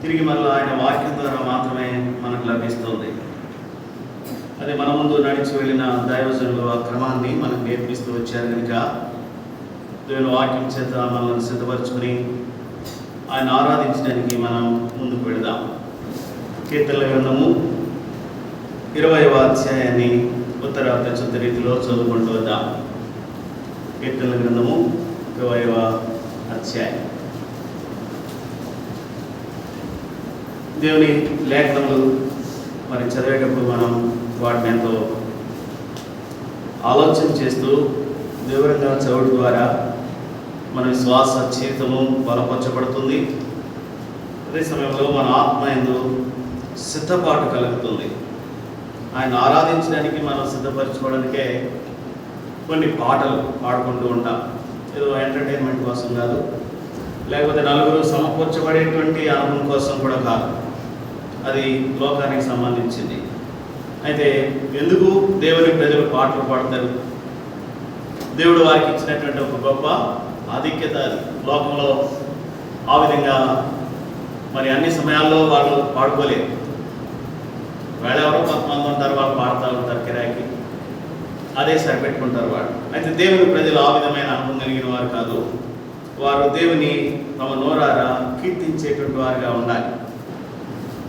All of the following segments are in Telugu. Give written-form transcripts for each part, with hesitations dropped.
తిరిగి మళ్ళీ ఆయన వాక్యం ద్వారా మాత్రమే మనకు లభిస్తుంది. అది మన ముందు నడిచి వెళ్ళిన దైవజనులు ఆ క్రమాన్ని మనకు నేర్పిస్తూ వచ్చారు కనుక దేవుని వాక్యం చేత మనల్ని సిద్ధపరచుకుని ఆయన ఆరాధించడానికి మనం ముందుకు వెళదాం. కీర్తనల గ్రంథము 20వ అధ్యాయాన్ని ఉత్తర ప్రచుద్ధ రీతిలో చదువుకుంటూ వద్దాం. కీర్తనల గ్రంథము 20వ అధ్యాయం. దేవుని లేఖనములు మరి చదివేటప్పుడు మనం వాటిని ఎంతో ఆలోచన చేస్తూ వివరంగా చదవడం ద్వారా మన విశ్వాస జీవితము బలపరచబడుతుంది. అదే సమయంలో మన ఆత్మ యందు సిద్ధపాటు కలుగుతుంది. ఆయన ఆరాధించడానికి మనం సిద్ధపరచుకోవడానికే కొన్ని పాటలు పాడుకుంటూ ఉంటాం. ఏదో ఎంటర్టైన్మెంట్ కోసం కాదు, లేకపోతే నలుగురు సమకూర్చబడేటువంటి అనుభవం కోసం కూడా కాదు. అది లోకానికి సంబంధించింది. అయితే ఎందుకు దేవుని ప్రజలు పాటలు పాడతారు? దేవుడు వారికి ఇచ్చినటువంటి ఒక గొప్ప ఆధిక్యత అది. లోకంలో ఆ విధంగా మరి అన్ని సమయాల్లో వాళ్ళు పాడుకోలేరు. వాళ్ళెవరో కొంతమంది ఉంటారు, వాళ్ళు పాడుతూ ఉంటారు కిరాయికి, అదే సరిపెట్టుకుంటారు వాళ్ళు. అయితే దేవుని ప్రజలు ఆ విధమైన అనుభవం కలిగిన వారు కాదు. వారు దేవుని తమ నోరారా కీర్తించేటువంటి వారుగా ఉండాలి.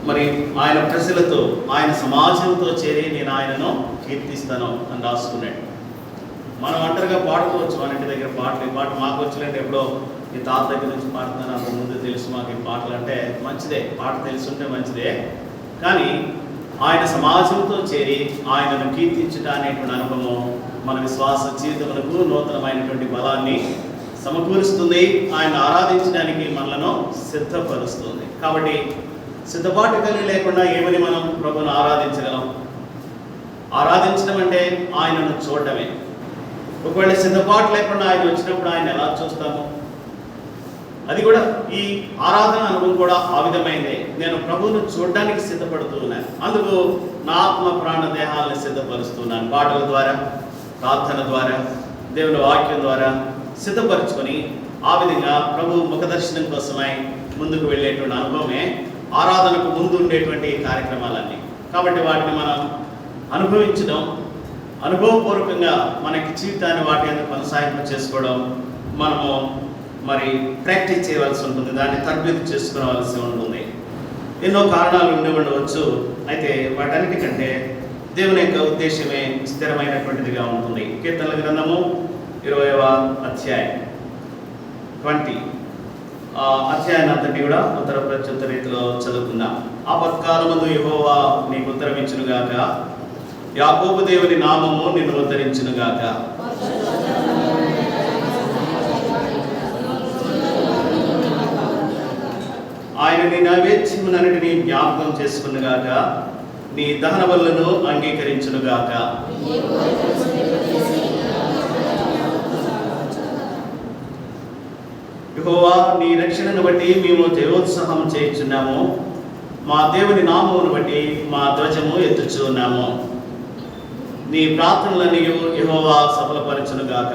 మరి ఆయన ప్రజలతో, ఆయన సమాజంతో చేరి నేను ఆయనను కీర్తిస్తాను అని రాసుకున్నాడు. మనం ఒంటరిగా పాడుకోవచ్చు. మన ఇంటి దగ్గర ఈ పాట మాకు వచ్చినట్టు ఎప్పుడో ఈ తాత దగ్గర నుంచి పాడుతున్నాను, అంత ముందు తెలుసు మాకు ఈ పాటలు అంటే మంచిదే, పాట తెలుసుంటే మంచిదే. కానీ ఆయన సమాజంతో చేరి ఆయనను కీర్తించుట అనేటువంటి అనుభవం మన విశ్వాస జీవితములకు నూతనమైనటువంటి బలాన్ని సమకూరుస్తుంది. ఆయన ఆరాధించడానికి మనలను సిద్ధపరుస్తుంది. కాబట్టి సిద్ధపాటు కలిగి లేకుండా ఏమని మనం ప్రభువును ఆరాధించగలం? ఆరాధించడం అంటే ఆయనను చూడడమే. ఒకవేళ సిద్ధపాటు లేకుండా ఆయన వచ్చినప్పుడు ఆయన ఎలా చూస్తాము? అది కూడా ఈ ఆరాధన అనుభవం కూడా ఆ విధమైనదే. నేను ప్రభువును చూడడానికి సిద్ధపడుతూ ఉన్నాను. అందుకు నా ఆత్మ ప్రాణ దేహాలను సిద్ధపరుస్తున్నాను. పాటల ద్వారా, ప్రార్థన ద్వారా, దేవుని వాక్యం ద్వారా సిద్ధపరచుకొని ఆ విధంగా ప్రభు ముఖదర్శనం కోసమై ముందుకు వెళ్ళేటువంటి అనుభవమే ఆరాధనకు ముందు ఉండేటువంటి కార్యక్రమాలన్నీ. కాబట్టి వాటిని మనం అనుభవించడం, అనుభవపూర్వకంగా మనకి జీవితాన్ని వాటి ఎందుకు కొనసాగింపు చేసుకోవడం మనము మరి ప్రాక్టీస్ చేయవలసి ఉంటుంది. దాన్ని తరబేదు చేసుకోవాల్సి ఉంటుంది. ఎన్నో కారణాలు ఉండి ఉండవచ్చు. అయితే వాటన్నిటికంటే దేవుని యొక్క ఉద్దేశమే స్థిరమైనటువంటిదిగా ఉంటుంది. కీర్తనల గ్రంథము 20వ అధ్యాయం 20 అధ్యాయాన్ని అంతటి కూడా ఉత్తర ప్రత్యుత్త రీతిలో చదువుకుందాం. ఆపత్కాలమందు యెహోవా నీకు ఉత్తరమిచ్చునుగాక, యాకోబు దేవుని నామము నిన్ను ఉద్ధరించునుగాక. ఆయన నీ నైవేద్యమునన్నిటినీ జ్ఞాపకం చేసుకునుగాక, నీ దహన బలులను అంగీకరించునుగాక. యెహోవా నీ రక్షణను బట్టి మేము జయోత్సాహం చేయుచున్నాము. మా దేవుని నామమును బట్టి మా ధ్వజము ఎత్తుచున్నాము. నీ ప్రార్థనలను యెహోవా సఫలపరచునుగాక.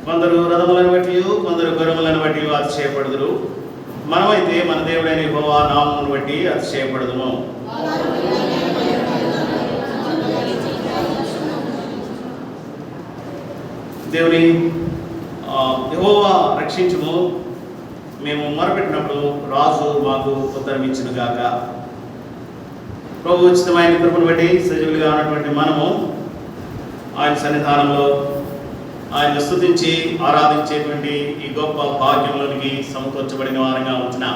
కొందరు రథములను బట్టి, కొందరు గొర్రెలను బట్టి అతిశయపడుదురు. మనమైతే మన దేవుడైన యెహోవా నామమును బట్టి అతిశయపడదుము. దేవుని యెహోవా రక్షించుము. మేము మొరపెట్టినప్పుడు రాజు మాకు ఉత్తరమిచ్చునుగాక. ప్రభు ఉచితమైన కృపను బట్టి సజీవులుగా ఉన్నటువంటి మనము ఆయన సన్నిధానంలో ఆయన స్తుతించి ఆరాధించేటువంటి ఈ గొప్ప భాగ్యంలోనికి సమకూర్చబడిన వారంగా ఉంచిన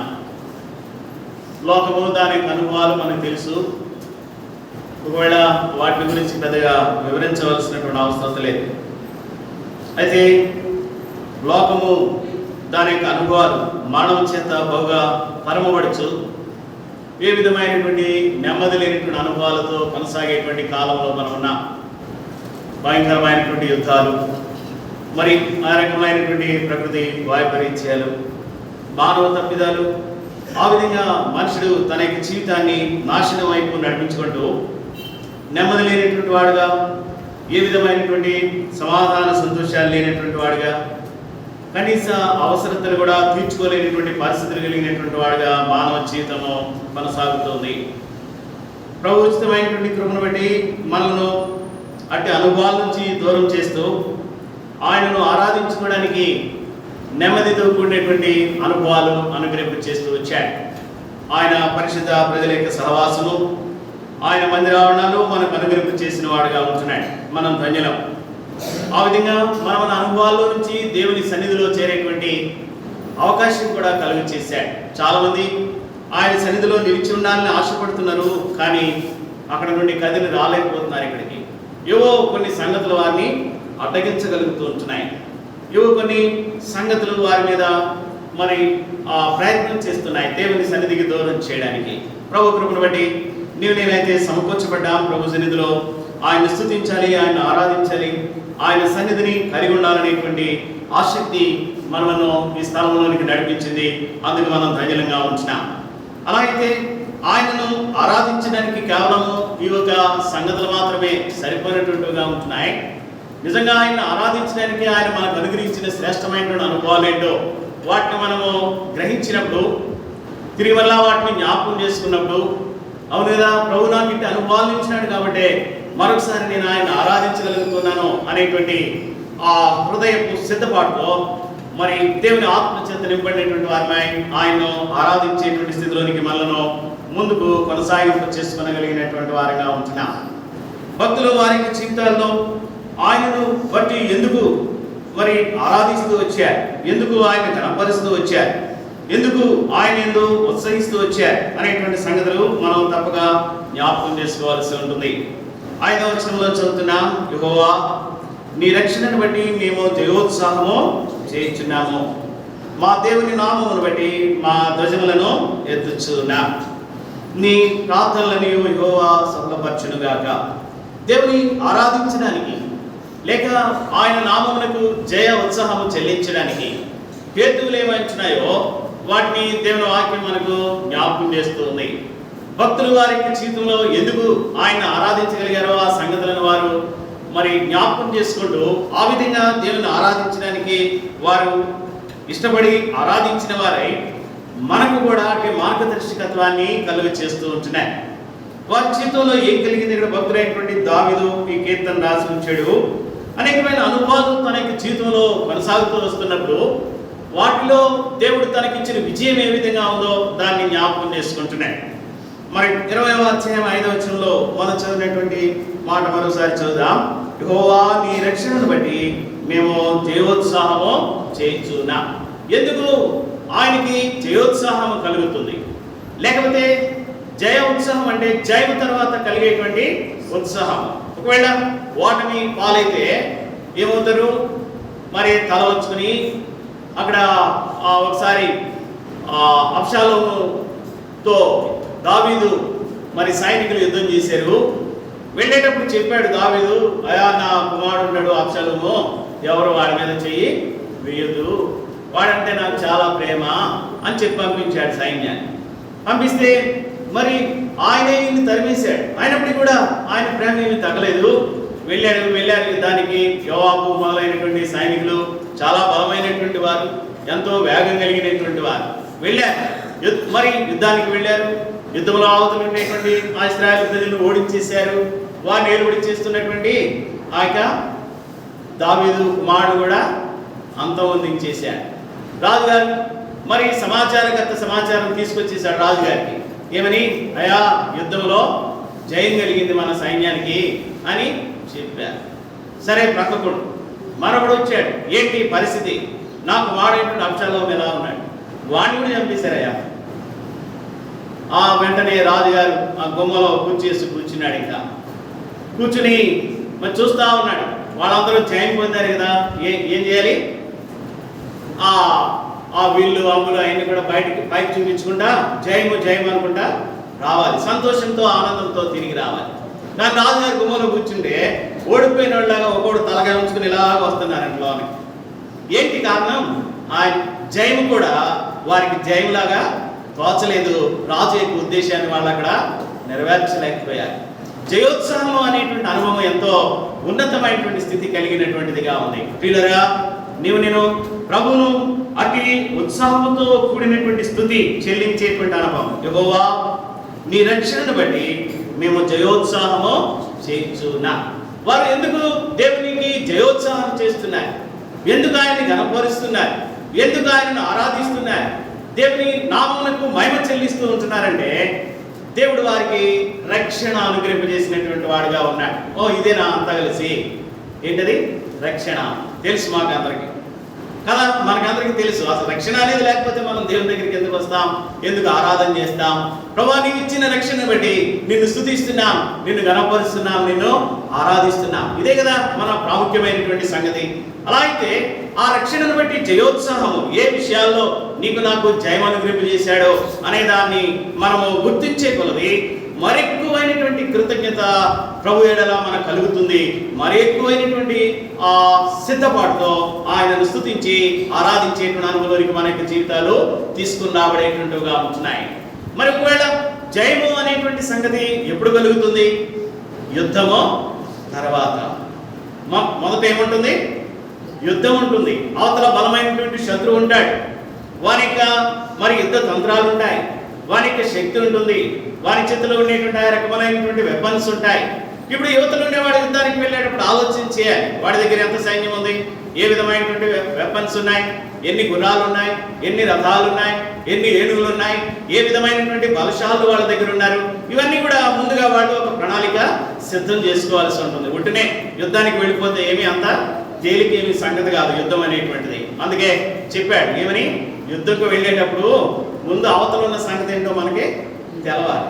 లోకము దాని అనుభవాలు మనకు తెలుసు. ఒకవేళ వాటి గురించి పెద్దగా వివరించవలసినటువంటి అవసరం లేదు. అయితే లోకము దాని యొక్క అనుభవాలు మానవ చేత బహుగా పరమబడుచు ఏ విధమైనటువంటి నెమ్మది లేనటువంటి అనుభవాలతో కొనసాగేటువంటి కాలంలో మనం ఉన్నాం. భయంకరమైనటువంటి యుద్ధాలు, మరి ఆ రకమైనటువంటి ప్రకృతి వైపరీత్యాలు, మానవ తప్పిదాలు, ఆ విధంగా మనుషుడు తన యొక్క జీవితాన్ని నాశనం వైపు నడిపించుకుంటూ నెమ్మది లేనటువంటి వాడుగా, ఏ విధమైనటువంటి సమాధాన సంతోషాలు లేనటువంటి వాడుగా, కనీస అవసరతలు కూడా తీర్చుకోలేనటువంటి పరిస్థితులు కలిగినటువంటి వాడుగా మానవ జీవితము కొనసాగుతుంది. ప్రభు ఉచితమైనటువంటి కృపను బట్టి మనను అట్టి అనుభవాల నుంచి దూరం చేస్తూ ఆయనను ఆరాధించుకోవడానికి నెమ్మదితో కూడినటువంటి అనుభవాలు అనుగ్రహింప చేస్తూ వచ్చాడు. ఆయన పరిశుద్ధ ప్రజల యొక్క సహవాసము, ఆయన మందిరావరణాలు మనకు అనుగ్రహింప చేసిన వాడుగా ఉంటున్నాడు. మనం ధన్యులం. ఆ విధంగా మనం మన అనుభవాల్లో నుంచి దేవుని సన్నిధిలో చేరేటువంటి అవకాశం కూడా కలుగు చేశాడు. చాలామంది ఆయన సన్నిధిలో నిలిచి ఉండాలని ఆశపడుతున్నారు, కానీ అక్కడ నుండి కదిలి రాలేకపోతున్నారు. ఇక్కడికి ఏవో కొన్ని సంగతులు వారిని అడ్డగించగలుగుతూ ఉంటున్నాయి. ఏవో కొన్ని సంగతులు వారి మీద మరి ప్రయత్నం చేస్తున్నాయి దేవుని సన్నిధికి దూరం చేయడానికి. ప్రభు కృపను బట్టి నేనైతే సమకూర్చబడ్డాం. ప్రభు సన్నిధిలో ఆయన స్తుతించాలి, ఆయన ఆరాధించాలి, ఆయన సన్నిధిని కలిగి ఉండాలనేటువంటి ఆసక్తి మనలను ఈ స్థలంలోనికి నడిపించింది. అందుకు మనం ధన్యులంగా ఉంటున్నాం. అలా అయితే ఆయనను ఆరాధించడానికి కేవలము ఈ యొక్క సంగతులు మాత్రమే సరిపోయినటువంటివిగా ఉంటున్నాయి. నిజంగా ఆయన్ని ఆరాధించడానికి ఆయన మనకు అనుగ్రహించిన శ్రేష్టమైనటువంటి అనుభవాలు ఏంటో వాటిని మనము గ్రహించినప్పుడు, తిరిగి వల్ల వాటిని జ్ఞాపకం చేసుకున్నప్పుడు, అవును కదా, ప్రభు నాకు ఇంటి అనుభవాలు ఇచ్చినాడు కాబట్టి మరొకసారి నేను ఆయన ఆరాధించగలుగుతున్నాను అనేటువంటి ఆ హృదయపు సిద్ధపాటుతో మరి దేవుని ఆత్మచేత నింపడినటువంటి వారిపై ఆయన్ను ఆరాధించేటువంటి స్థితిలోనికి మనలను ముందుకు కొనసాగింపు చేసుకోగలిగినటువంటి వారిగా ఉంటున్నాం. భక్తులు వారి జీవితాల్లో ఆయనను బట్టి ఎందుకు మరి ఆరాధిస్తూ వచ్చారు, ఎందుకు ఆయన కనపరుస్తూ వచ్చారు, ఎందుకు ఆయన ఎందుకు ఉత్సహిస్తూ వచ్చారు అనేటువంటి సంగతులు మనం తప్పక జ్ఞాపకం చేసుకోవాల్సి ఉంటుంది. 5వ వచనంలో చదువుతున్నాం, యెహోవా నీ రక్షణను బట్టి మేము జయోత్సాహము చేయించున్నాము, మా దేవుని నామమును బట్టి మా ధ్వజములను ఎత్తుచున్నాం. నీ ప్రార్థనలను యెహోవా సఫలపరచునుగాక. దేవుని ఆరాధించడానికి లేక ఆయన నామమునకు జయ ఉత్సాహము చెల్లించడానికి హేతువులు ఏమైనాయో వాటిని దేవుని వాక్యం మనకు జ్ఞాపకం చేస్తుంది. భక్తులు వారి జీవితంలో ఎందుకు ఆయన ఆరాధించగలిగారో ఆ సంగతులను వారు మరి జ్ఞాపకం చేసుకుంటూ ఆ విధంగా దేవుని ఆరాధించడానికి వారు ఇష్టపడి ఆరాధించిన వారై మనకు కూడా అటు మార్గదర్శకత్వాన్ని కలుగ చేస్తూ ఉంటున్నాయి. వారి జీవితంలో ఏం కలిగింది? ఇక్కడ భక్తులైనటువంటి దావీదు ఈ కీర్తన రాసి ఉంచాడు. అనేకమైన అనుభవాలు తన యొక్క జీవితంలో కొనసాగుతూ వస్తున్నప్పుడు వాటిలో దేవుడు తనకిచ్చిన విజయం ఏ విధంగా ఉందో దాన్ని జ్ఞాపకం చేసుకుంటున్నాడు. మరి 20వ అధ్యాయం 5వ వచనంలో మనం చదివినటువంటి మాట మరోసారి చదువుదాం. యెహోవా నీ రక్షణను బట్టి మేము జయోత్సాహము చేయించున్నాం. ఎందుకు ఆయనకి జయోత్సాహం కలుగుతుంది? లేకపోతే జయ ఉత్సాహం అంటే జయం తర్వాత కలిగేటువంటి ఉత్సాహం. ఒకవేళ ఓటమి పాలైతే ఏమవుతారు? మరి తల వచ్చుకుని అక్కడ ఒకసారి అబ్షాలోముతో దావీదు మరి సైనికులు యుద్ధం చేశారు. వెళ్ళేటప్పుడు చెప్పాడు దావీదు, అయా నా కుమారుడు ఉన్నాడు అబ్షాలోము, ఎవరు వాడి మీద చెయ్యి వేయదు, వాడంటే నాకు చాలా ప్రేమ అని చెప్పి పంపించాడు సైన్యాన్ని. పంపిస్తే మరి ఆయనే ఈయన్ని తరిమేశాడు. అయినప్పటికీ కూడా ఆయన ప్రేమ ఏమి తగ్గలేదు. వెళ్ళారు యుద్ధానికి. యోవాబు మొదలైనటువంటి సైనికులు చాలా బలమైనటువంటి వారు, ఎంతో వేగం కలిగినటువంటి వారు వెళ్ళారు. మరి యుద్ధానికి వెళ్ళారు. యుద్ధంలో అవతల ఉండేటువంటి ఆ ఇశ్రాయేలు ప్రజలను ఓడించేశారు. వారిని ఏలుబడి చేస్తున్నటువంటి ఆ యొక్క దావీదు కుమారుడు కూడా అంతమొందించేశాడు. రాజుగారు మరి సమాచారం తీసుకొచ్చేసాడు రాజుగారికి. ఏమని? అయా యుద్ధంలో జయం కలిగింది మన సైన్యానికి అని చెప్పారు. సరే, ప్రక్కకు మరొకడు వచ్చాడు. ఏంటి పరిస్థితి? నాకు వాడేటువంటి అబ్షాలోము ఎలా ఉన్నాడు? వాడిని కూడా చంపేశారయ్యా. ఆ వెంటనే రాజుగారు ఆ గుమ్మలో కూర్చున్నాడు. ఇంకా కూర్చుని మరి చూస్తూ ఉన్నాడు. వాళ్ళందరూ జయం పొందారు కదా, ఏం చేయాలి? ఆ వీళ్ళు అమ్ములు అవన్నీ కూడా పైకి చూపించుకుంటా జయము అనుకుంటా రావాలి. సంతోషంతో ఆనందంతో తిరిగి రావాలి. నాకు రాజుగారి గుమ్మలో కూర్చుంటే ఓడిపోయిన వాళ్ళలాగా ఒక్కోడు తలగా ఉంచుకుని ఇలాగ వస్తున్నారంట లోనికి. ఏంటి కారణం? ఆయన జయము కూడా వారికి జయంలాగా తోచలేదు. రాజు యొక్క ఉద్దేశాన్ని వాళ్ళు అక్కడ నెరవేర్చలేకపోయారు. జయోత్సాహం అనేటువంటి అనుభవం ఎంతో ఉన్నతమైనటువంటి స్థితి కలిగినటువంటిదిగా ఉంది. ప్రియులారా, నేను ప్రభువును అతి ఉత్సాహంతో కూడినటువంటి స్తుతి చెల్లించేటువంటి అనుభవం. యెహోవా, నీ రక్షణను బట్టి మేము జయోత్సాహము చేయుచున్నా. వారు ఎందుకు దేవునికి జయోత్సాహం చేస్తున్నారు? ఎందుకు ఆయన్ని ఘనపరుస్తున్నారు? ఎందుకు ఆయనను ఆరాధిస్తున్నారు? దేవుని నామమునకు మహిమ చెల్లిస్తూ ఉంటున్నారంటే దేవుడు వారికి రక్షణ అనుగ్రహింపజేసినటువంటి వాడుగా ఉన్నాడు. ఇదేనా అంతా కలిసి? ఏంటది? రక్షణ. తెలుసు మాకు అందరికి కదా, మనకందరికీ తెలుసు. అసలు రక్షణ అనేది లేకపోతే మనం దేవుని దగ్గరికి ఎందుకు వస్తాం? ఎందుకు ఆరాధన చేస్తాం? ప్రభువా, నీవు ఇచ్చిన రక్షణ బట్టి నిన్ను స్తుతిస్తున్నాం, నిన్ను ఘనపరుస్తున్నాం, నిన్ను ఆరాధిస్తున్నాం. ఇదే కదా మన ప్రాముఖ్యమైనటువంటి సంగతి. అలా అయితే ఆ రక్షణను బట్టి జయోత్సాహము ఏ విషయాల్లో నీకు నాకు జయం అనుగ్రహింపజేశాడో అనే దాన్ని మనము గుర్తించే కొలది మరెక్కువైనటువంటి కృతజ్ఞత ప్రభు ఎడల మనకు కలుగుతుంది. మరి ఎక్కువైనటువంటి ఆ సిద్ధపాటుతో ఆయనను స్తుతించి ఆరాధించేటువంటి అనుభవానికి మన యొక్క జీవితాలు తీసుకుని రాబడేటువంటివిగా ఉంటున్నాయి. మరి ఒకవేళ జయము అనేటువంటి సంగతి ఎప్పుడు కలుగుతుంది? యుద్ధము తర్వాత. మొదట ఏముంటుంది? యుద్ధం ఉంటుంది. అవతల బలమైనటువంటి శత్రువు ఉంటాడు. వారి యొక్క మరి యుద్ధ తంత్రాలు ఉంటాయి, వారి యొక్క శక్తి ఉంటుంది, వారి చేతిలో ఉండేటువంటి ఆ రకమైనటువంటి వెపన్స్ ఉంటాయి. ఇప్పుడు యువతలు ఉండేవాడు యుద్ధానికి వెళ్ళేటప్పుడు ఆలోచన చేయాలి. వాడి దగ్గర ఎంత సైన్యం ఉంది, ఏ విధమైనటువంటి వెపన్స్ ఉన్నాయి, ఎన్ని గుర్రాలు ఉన్నాయి, ఎన్ని రథాలు ఉన్నాయి, ఎన్ని ఏనుగులు ఉన్నాయి, ఏ విధమైనటువంటి బలశాలు వాళ్ళ దగ్గర ఉన్నారు. ఇవన్నీ కూడా ముందుగా వాళ్ళు ఒక ప్రణాళిక సిద్ధం చేసుకోవాల్సి ఉంటుంది. ఉంటేనే యుద్ధానికి వెళ్ళిపోతే ఏమీ అంత తేలిక ఏమి సంగతి కాదు యుద్ధం అనేటువంటిది. అందుకే చెప్పాడు ఏమని, యుద్ధంకు వెళ్ళేటప్పుడు ముందు అవతల ఉన్న సంగతి ఏంటో మనకి తెలవాలి.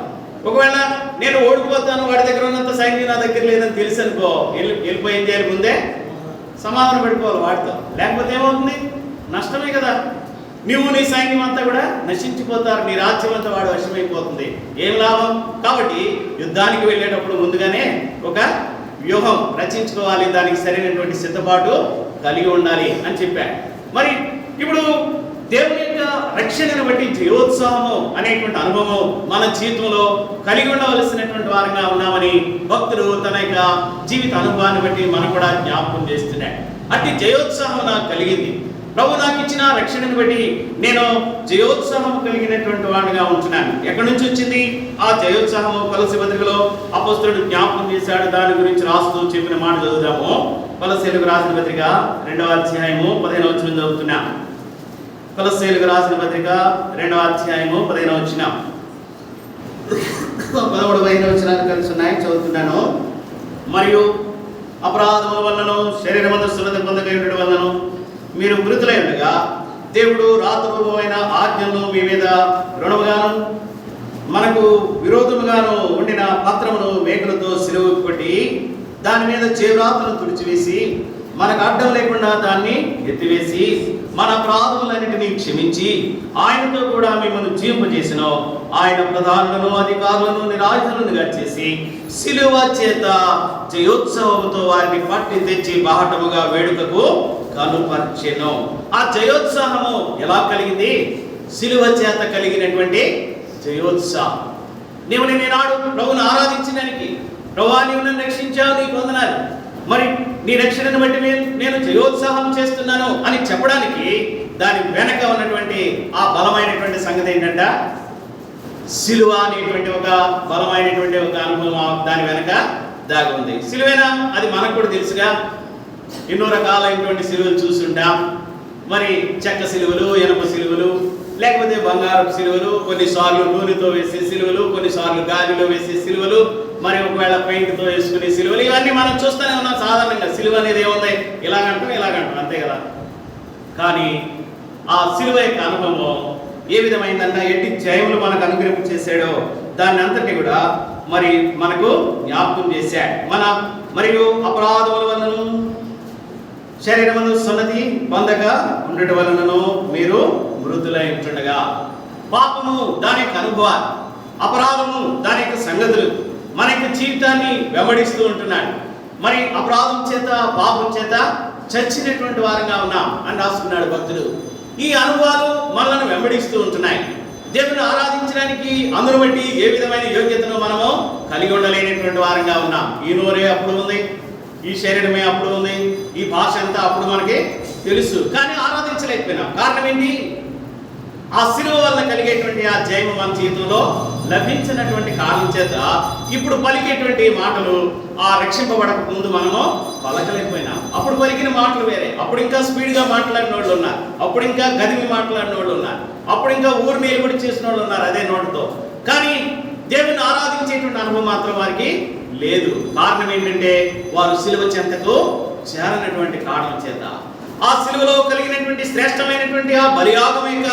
ఒకవేళ నేను ఓడిపోతాను, వాడి దగ్గర ఉన్నంత సైన్యం నా దగ్గర లేదని తెలుసు అనుకో, వెళ్ళిపోయింది చేయాలి, ముందే సమాధానం పడిపోవాలి వాడితో. లేకపోతే ఏమవుతుంది? నష్టమే కదా. నువ్వు నీ సైన్యం అంతా కూడా నశించిపోతారు, నీ రాజ్యం అంతా వాడు వశమైపోతుంది. ఏం లాభం? కాబట్టి యుద్ధానికి వెళ్ళేటప్పుడు ముందుగానే ఒక వ్యూహం రచించుకోవాలి, దానికి సరైనటువంటి సిద్ధపాటు కలిగి ఉండాలి అని చెప్పాడు. మరి ఇప్పుడు దేవుని యొక్క రక్షణను బట్టి జయోత్సాహము అనేటువంటి అనుభవం మన జీవితంలో కలిగి ఉండవలసినటువంటి వారంగా ఉన్నామని భక్తుడు తన యొక్క జీవిత అనుభవాన్ని బట్టి మనకు కూడా జ్ఞాపకం చేస్తున్నాడు. అట్టి జయోత్సాహం నాకు కలిగింది. ప్రభు నాకు ఇచ్చిన రక్షణను బట్టి నేను జయోత్సాహం కలిగినటువంటి వాడిగా ఉంటున్నాను. ఎక్కడి నుంచి వచ్చింది ఆ జయోత్సాహము? కొలస్సీ పత్రికలో అపోస్తలుడు జ్ఞాపకం చేశాడు. దాని గురించి రాస్తూ చెప్పిన మాట చదువుదాము. కొలస్సీలకు రాసిన పత్రిక 2వ అధ్యాయము 15వ వచనం చదువుతున్నా. కొలస్సీలకు రాసిన పత్రిక 2వ అధ్యాయము 15వ వచనం, 13వ 15వ వచనాలు కలిసి ఉన్నాయి, చదువుతున్నాను. మరియు అపరాధముల వలనను శరీరమందు సున్నతి పొందకయుండుట వలనను మీరు మృతులై ఉండగా దేవుడు రాతరూపమైన ఆజ్ఞను మీ మీద రుణముగాను మనకు విరోధముగాను ఉండిన పత్రమును మేకులతో సిలువ కొట్టి దాని మీద చేవ్రాతను తుడిచివేసి మనకు అడ్డం లేకుండా దాన్ని ఎత్తివేసి మన అపరాధములన్నిటినీ క్షమించి ఆయనతో కూడా మిమ్మల్ని జీవింపజేసిన ఆయన ప్రధానులను అధికారులను నిరాయుధులను చేసి సిలువ చేత జయోత్సవముతో వారిని పట్టి తెచ్చి బాహటముగా వేడుకకు కనుపర్చెను. ఆ జయోత్సాహము ఎలా కలిగింది? సిలువ చేత కలిగినటువంటి జయోత్సాహం. నేనాడు ప్రభువును ఆరాధించడానికి, ప్రభువా నీవు నన్ను రక్షించావు, నీకు వందనాలు, మరి నీ రక్షణను బట్టి నేను జయోత్సాహం చేస్తున్నాను అని చెప్పడానికి దాని వెనక ఉన్నటువంటి ఆ బలమైనటువంటి సంగతి ఏంటంటే సిలువ అనేటువంటి ఒక బలమైనటువంటి ఒక అనుభవం దాని వెనక దాగి ఉంది. సిలువేనా? అది మనకు కూడా తెలుసుగా. ఎన్నో రకాలైనటువంటి సిలువలు చూస్తుంటాం. మరి చెక్క సిలువలు, ఎనప సిలువలు, లేకపోతే బంగారపు సిలువలు, కొన్నిసార్లు నూనెతో వేసే సిలువలు, కొన్నిసార్లు గాలిలో వేసే సిలువలు, మరి ఒకవేళ పెయింట్తో వేసుకునే సిలువలు, ఇవన్నీ మనం చూస్తూనే ఉన్నాం. సాధారణంగా సిలువ అనేది ఏముంది, ఇలాగంటాం అంతే కదా. కానీ ఆ సిలువ యొక్క అనుభవం ఏ విధమైందన్నా ఎట్టి జయములు మనకు అనుగ్రహం చేశాడో దాన్ని అంతటి కూడా మరి మనకు జ్ఞాపకం చేశాడు. మరియు అపరాధముల వలనను శరీరమును సున్నతి పొందక ఉండటం వలనను మీరు మృతులై ఉంటుండగా, పాపము దాని యొక్క అనుభవాలు, అపరాధము దాని యొక్క సంగతులు మన యొక్క జీవితాన్ని వెంబడిస్తూ ఉంటున్నాడు. మరి అపరాధం చేత పాపం చేత చచ్చినటువంటి వారంగా ఉన్నాం అని రాసుకున్నాడు భక్తుడు. ఈ అనుభవాలు మనల్ని వెంబడిస్తూ ఉంటున్నాయి. దేవుని ఆరాధించడానికి అందును బట్టి ఏ విధమైన యోగ్యతను మనము కలిగి ఉండలేనటువంటి వారంగా ఉన్నాం. ఈ నోరే అప్పుడు ఉంది, ఈ శరీరమే అప్పుడు ఉంది, ఈ భాష అంతా అప్పుడు మనకి తెలుసు, కానీ ఆరాధించలేకపోయినాం. కారణం ఏంటి? ఆ శిలువ వల్ల కలిగేటువంటి ఆ జయము మన జీవితంలో లభించినటువంటి కారణం చేత ఇప్పుడు పలికేటువంటి మాటలు ఆ రక్షింపబడక ముందు మనము పలకలేకపోయినాం. అప్పుడు పలికిన మాటలు వేరే. అప్పుడు ఇంకా స్పీడ్గా మాట్లాడిన వాళ్ళు ఉన్నారు, అప్పుడు ఇంకా గదిమి మాట్లాడిన వాళ్ళు ఉన్నారు, అప్పుడు ఇంకా ఊరు నిలబడి చేసిన వాళ్ళు ఉన్నారు అదే నోటితో. కానీ దేవుని ఆరాధించేటువంటి అనుభవం మాత్రం వారికి లేదు. కారణం ఏంటంటే వారు శిలువ చెంతకు చేరనటువంటి కారణం చేత. ఆ శిలువలో కలిగినటువంటి శ్రేష్టమైనటువంటి ఆ బలియాగం యొక్క